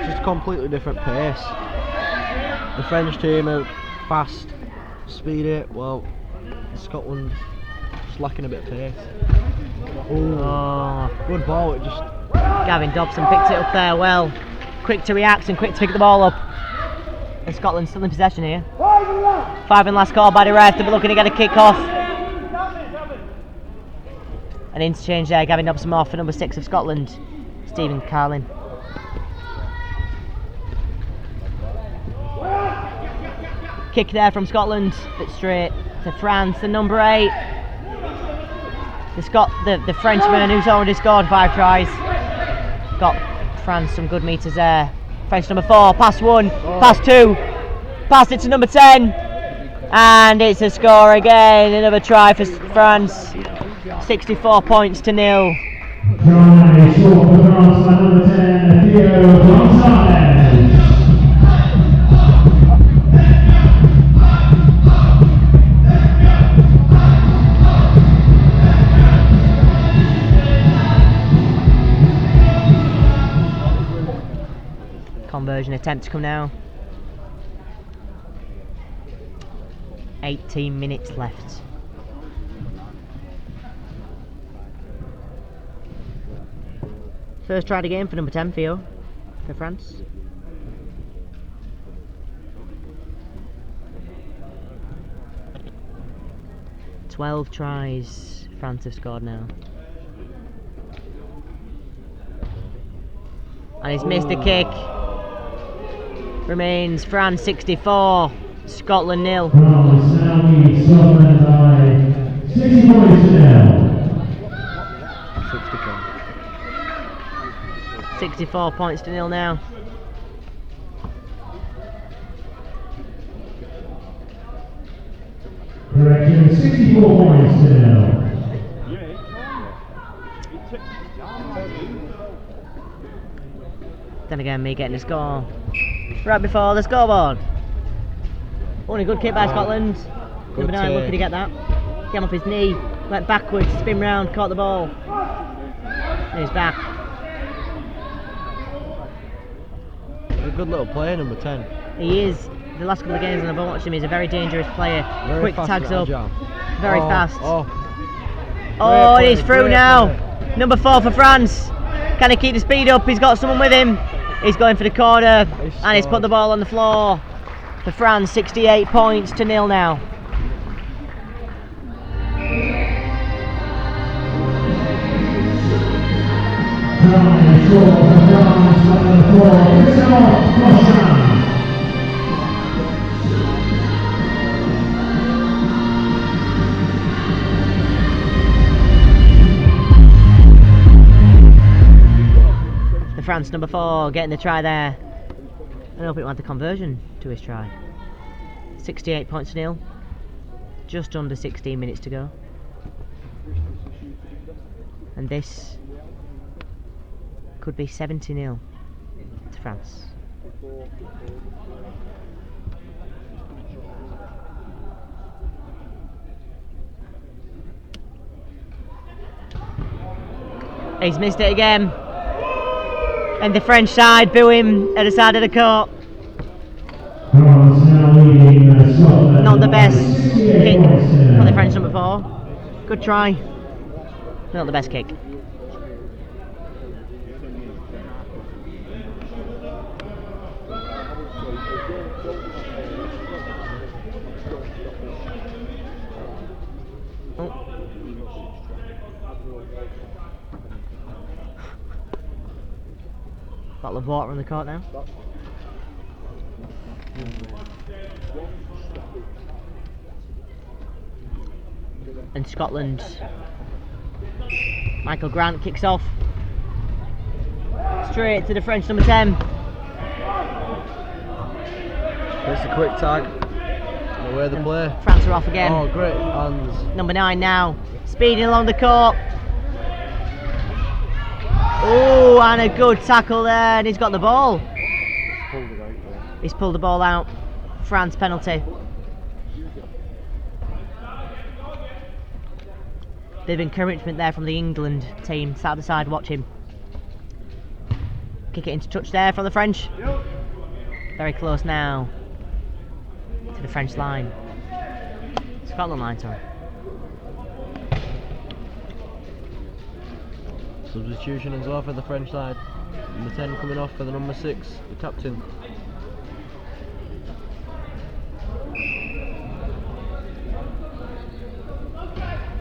Just a completely different pace. The French team are fast, speedy. Well, Scotland just lacking a bit of pace. Oh, Good ball. It just Gavin Dobson picked it up there well. Quick to react and quick to pick the ball up. And Scotland still in possession here. 5 and last call by the ref. They'll be looking to get a kick off. An interchange there. Gavin Dobson off for number 6 of Scotland, Stephen Carlin. Kick there from Scotland, bit straight to France. And number 8, the Frenchman who's already scored 5 tries. Got France some good meters there. French number 4, pass 1, pass 2, passed it to number 10, and it's a score again. Another try for France. 64 points to nil. Try scored for France by number 10, Theo Gonzalez. Conversion attempt to come now. 18 minutes left. First try again for number 10, Theo, for France. "12 tries France have scored now. And he's missed the kick. Remains France 64, Scotland 0. France now leads Scotland by 60 points to nil. 60 points. 64 points to nil now. Correction, 64 points to nil. Then again, me getting a score right before the scoreboard. Only good kick by Scotland. Number 9 looking to get that. Came off his knee, went backwards, spin round, caught the ball. And he's back. A good little play, number 10. He is. The last couple of games when I've watched him, he's a very dangerous player. Very Quick fast tags little up, jab. very Oh, fast. Oh, Oh, Great he's play, through great now. play. Number 4 for France. Can he keep the speed up? He's got someone with him. He's going for the corner, and he's put the ball on the floor. For France, 68 points to 0 now. The France number 4 getting the try there. I hope it went the conversion to his try. 68 points to 0. Just under 16 minutes to go. And this could be 70-0 to France. He's missed it again. And the French side boo him at the side of the court. Not the best kick for the French number 4. Good try. Not the best kick. Oh. Bottle of water on the court now. And Scotland. Michael Grant kicks off. Straight to the French number 10. it's a quick tag. Away the play. France are off again. Oh, great hands. Number 9 now. Speeding along the court. Oh, and a good tackle there, and he's got the ball. He's pulled the ball out. France penalty. Bit of encouragement there from the England team. Sat at the side watching. Kick it into touch there from the French. Very close now to the French line. Scotland line, sorry. Substitution as well for the French side. Number 10 coming off for the number 6, the captain.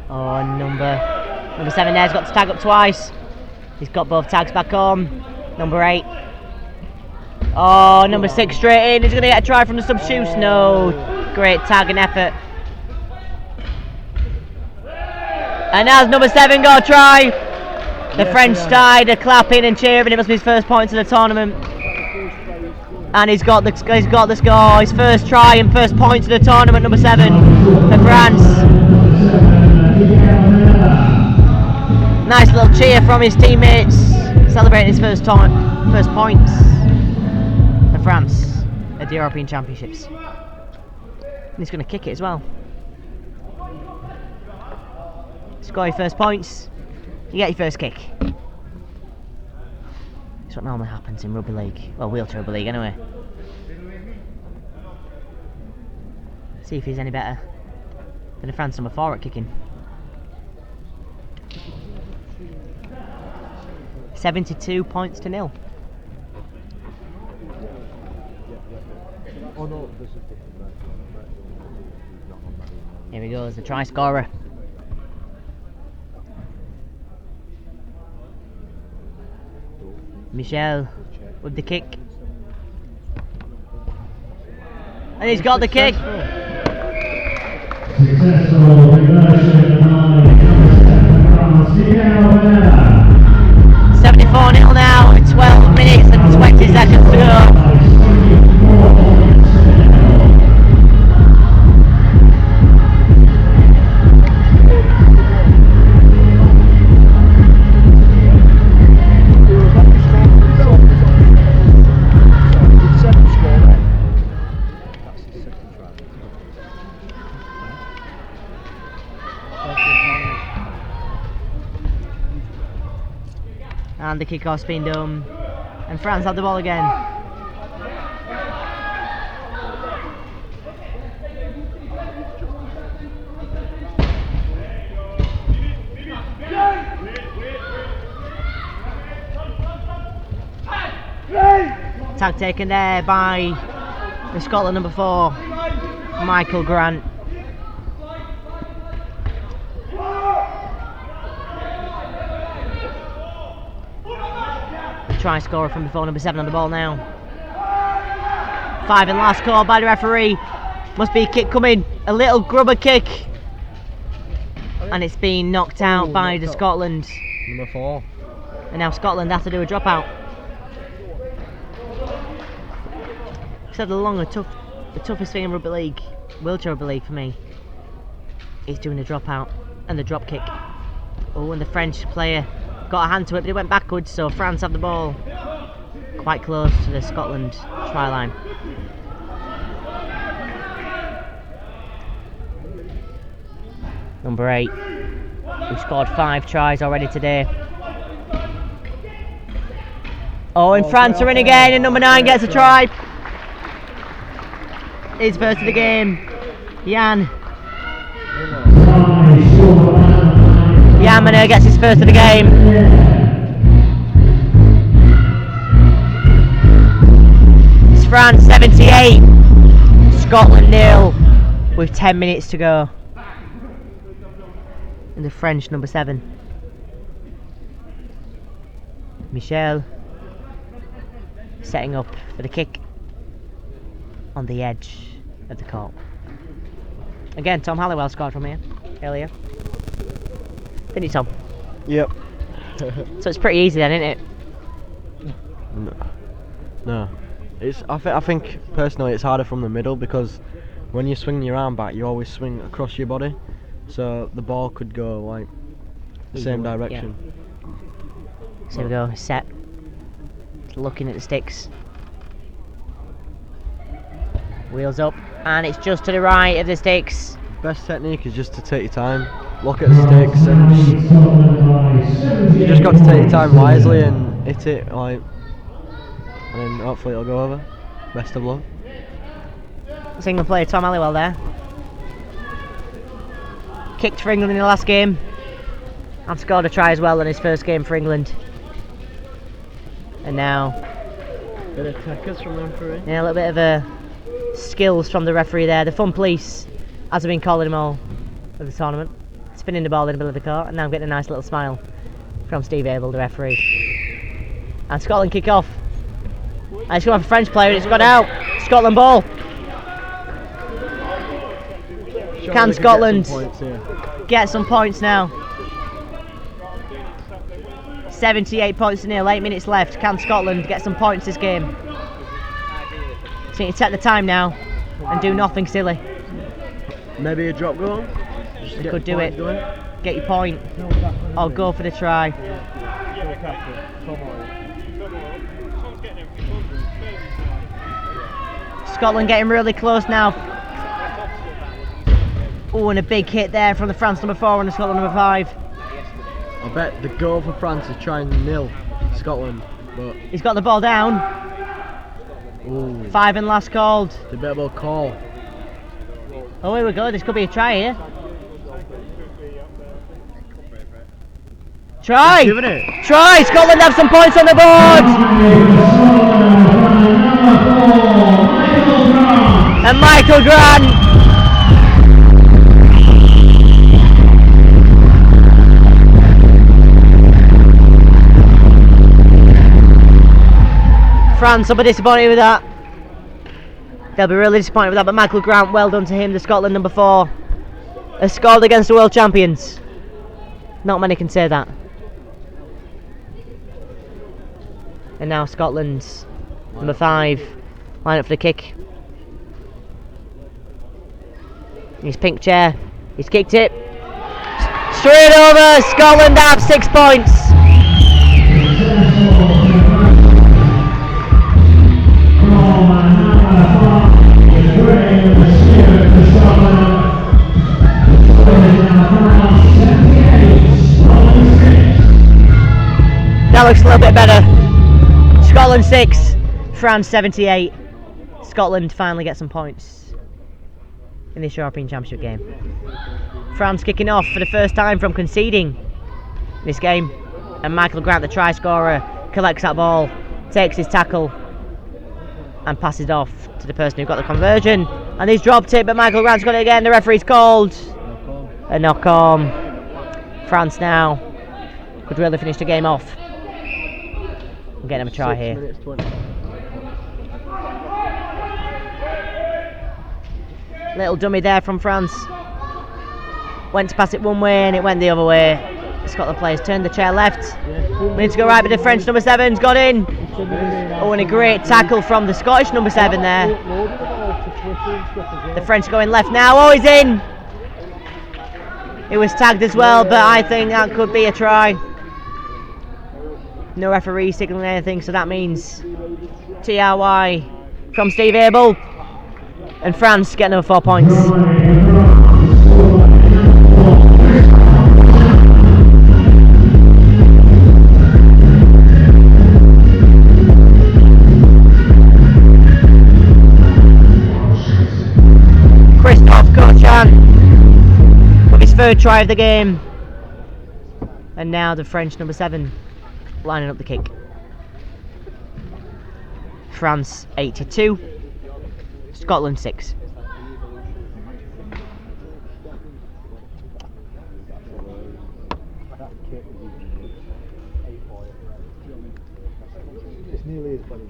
Oh, number 7 there's got to tag up twice. He's got both tags back on. Number 8. Oh, number 6 straight in. He's going to get a try from the substitutes. No. Great tag and effort. And as number 7 got a try. The French side are clapping and cheering. It must be his first points of the tournament. And he's got the score. His first try and first points of the tournament, number 7 for France. Nice little cheer from his teammates, celebrating his first points for France at the European Championships. And he's going to kick it as well. Score your first points, you get your first kick. That's what normally happens in rugby league. Well, wheelchair rugby league anyway. See if he's any better than the France number 4 at kicking. 72 points to 0. Here we go, as the try scorer. Michel with the kick. And he's got the kick. Successful conversion by 74-0 now, with 12 minutes and 20 seconds to go. And the kickoff's been done, and France have the ball again. Tag taken there by the Scotland number 4, Michael Grant. The try scorer from before, number 7 on the ball now. 5 and last call by the referee. Must be a kick coming, a little grubber kick. And it's been knocked out by the Scotland. Number 4. And now Scotland have to do a dropout. Said along the toughest thing in rugby league, wheelchair rugby league for me, is doing the dropout and the drop kick. Oh, and the French player got a hand to it, but it went backwards, so France have the ball quite close to the Scotland try line. Number 8, who scored 5 tries already today. Oh, and France are in again, and number 9 gets a try. His first of the game, Jan Maner gets his first of the game. It's France 78, Scotland 0, with 10 minutes to go. And the French number 7, Michel, setting up for the kick on the edge of the court. Again, Tom Halliwell scored from here earlier. Didn't he, Tom? Yep. So it's pretty easy then, isn't it? No. I think personally it's harder from the middle, because when you're swinging your arm back, you always swing across your body, so the ball could go like the same direction. Yeah. So we go, set. Looking at the sticks. Wheels up, and it's just to the right of the sticks. Best technique is just to take your time, look at the sticks, and you just got to take your time wisely and hit it, like, and then hopefully it'll go over. Best of luck. Single player Tom Halliwell there. Kicked for England in the last game, and scored a try as well in his first game for England. And now, Bit of tackers from the referee. yeah, a little bit of skills from the referee there. The fun police, as I've been calling them all of the tournament, spinning the ball in the middle of the court, and now I'm getting a nice little smile from Steve Abel, the referee. And Scotland kick off. And it's going for a French player, and it's gone out. Scotland ball. Can Scotland get some points now? 78 points to nil, 8 minutes left. Can Scotland get some points this game? So you need to take the time now and do nothing silly. Maybe a drop goal? You could do it. Get your point, or go for the try. Scotland getting really close now. Oh, and a big hit there from the France number 4 and the Scotland number 5. I bet the goal for France is trying to nil Scotland, but He's got the ball down. ooh, 5 and last called. debatable call. Oh, here we go. This could be a try here. Try! He's giving it. Try! Scotland have some points on the board! And Michael Grant. France will be disappointed with that. They'll be really disappointed with that, but Michael Grant, well done to him, the Scotland number 4, has scored against the world champions. Not many can say that. And now Scotland's number 5 line up for the kick. His pink chair, he's kicked it. Straight over, Scotland have 6 points. That looks a little bit better. Scotland 6, France 78. Scotland finally get some points in this European Championship game. France kicking off for the first time from conceding this game. And Michael Grant, the try scorer, collects that ball, takes his tackle, and passes it off to the person who got the conversion. And he's dropped it, but Michael Grant's got it again. The referee's called a knock on. France now could really finish the game off. I'm getting him a try 6 here. minutes 20. Little dummy there from France. Went to pass it one way and it went the other way. The Scotland players turned the chair left. We need to go right, but the French number 7's got in. Oh, and a great tackle from the Scottish number 7 there. The French going left now. Oh, he's in. He was tagged as well, but I think that could be a try. No referee signalling anything, so that means TRY from Steve Abel. And France get another 4 points. Christophe Gauchan with his third try of the game. And now the French number 7 lining up the kick. France 82, Scotland 6. It's nearly as funny.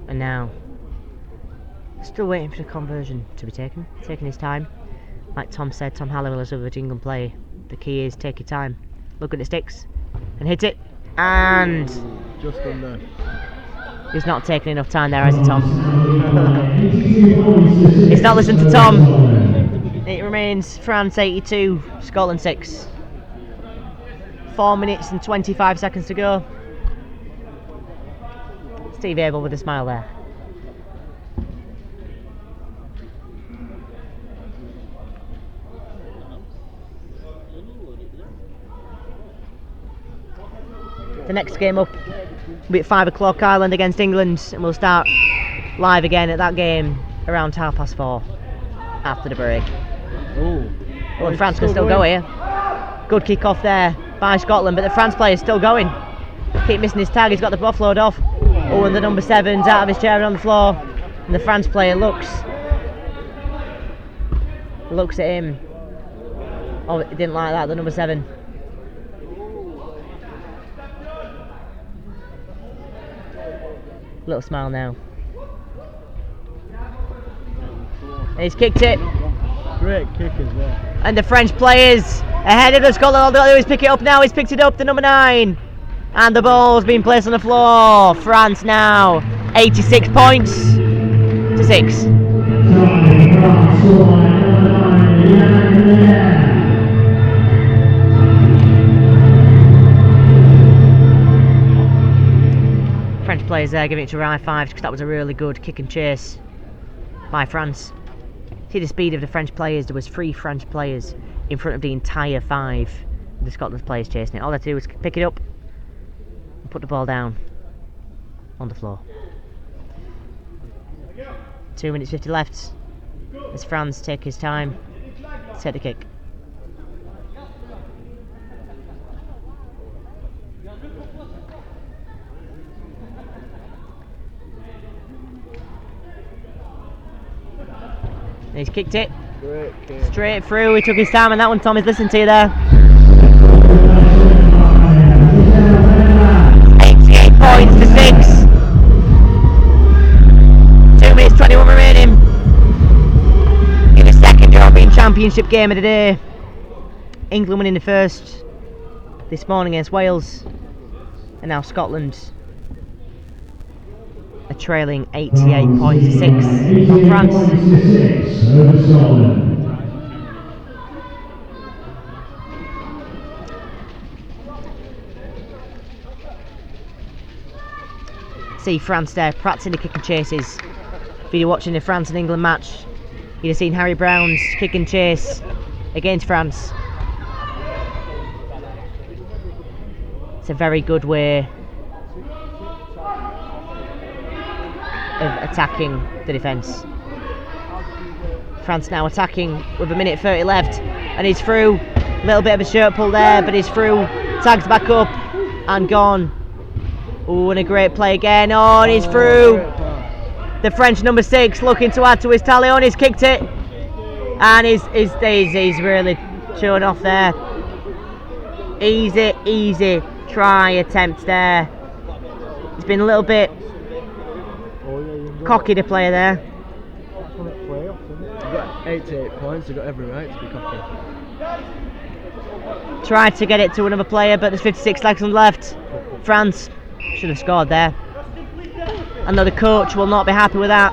And now, still waiting for the conversion to be taken. Taking his time. Like Tom said, Tom Halliwell is over jingle play. The key is take your time. Look at the sticks and hit it. And Just under. he's not taking enough time there, has he, Tom? He's not listened to Tom. It remains France 82, Scotland 6. 4 minutes and 25 seconds to go. Steve Abel with a smile there. The next game up will be at 5 o'clock, Ireland against England, and we'll start live again at that game around 4:30 after the break. Oh. Well, and France can still go here. Good kick off there by Scotland, but the France player is still going. Keep missing his tag, he's got the offload off. Oh, and the number 7's out of his chair and on the floor. And the France player looks at him. Oh, he didn't like that, the number 7. Little smile now. And he's kicked it. Great kick as well. And the French players ahead of the Scotland. All they got to do is pick it up now. He's picked it up, the number 9. And the ball's been placed on the floor. France now 86 points to 6. French players there giving it to Rye 5 because that was a really good kick and chase by France. See the speed of the French players. There was 3 French players in front of the entire 5. The Scotland players chasing it. All they had to do was pick it up and put the ball down on the floor. 2 minutes 50 left as France take his time to take the kick. And he's kicked it straight through. He took his time, and that one, Tom, is listening to you there. 88 points to 6. 2 minutes 21 remaining in the second European Championship game of the day. England winning the first this morning against Wales, and now Scotland are trailing 88 points to 6 from France. See France there practicing the kick and chases. If you're watching the France and England match, you'd have seen Harry Brown's kick and chase against France. It's a very good way of attacking the defence. France now attacking with a minute 30 left, and he's through. Little bit of a shirt pull there, but he's through. Tags back up and gone. Oh, and a great play again. Oh, and he's through. The French number 6 looking to add to his tally on. He's kicked it, and he's really showing off there. Easy try attempt there. It's been a little bit cocky, the player there. You've got 88 points, you've got every right to be cocky. Tried to get it to another player, but there's 56 seconds left. France should have scored there. I know the coach will not be happy with that.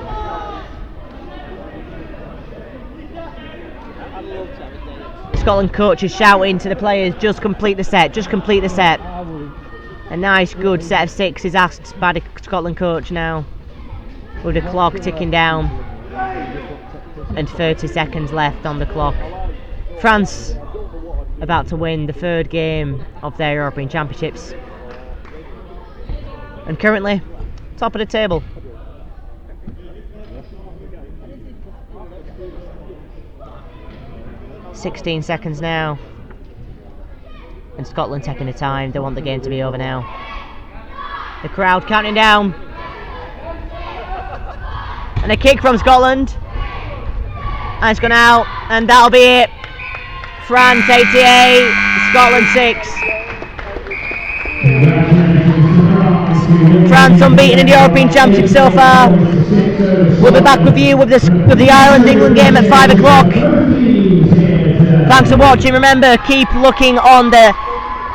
Scotland coach is shouting to the players, just complete the set, just complete the set. A nice good set of 6 is asked by the Scotland coach now, with the clock ticking down and 30 seconds left on the clock. France about to win the 3rd game of their European Championships, and currently top of the table. "16 seconds now, and Scotland taking the time. They want the game to be over now. The crowd counting down, and a kick from Scotland, and it's gone out, and that'll be it. France 88, Scotland 6. France unbeaten in the European Championship so far. We'll be back with you with the Ireland-England game at 5 o'clock. Thanks for watching. Remember, keep looking on the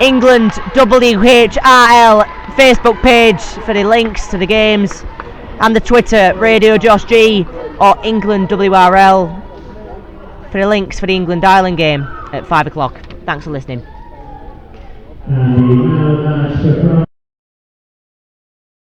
England WHRL Facebook page for the links to the games, and the Twitter Radio Josh G or England WRL for the links for the England-Ireland game at 5 o'clock. Thanks for listening.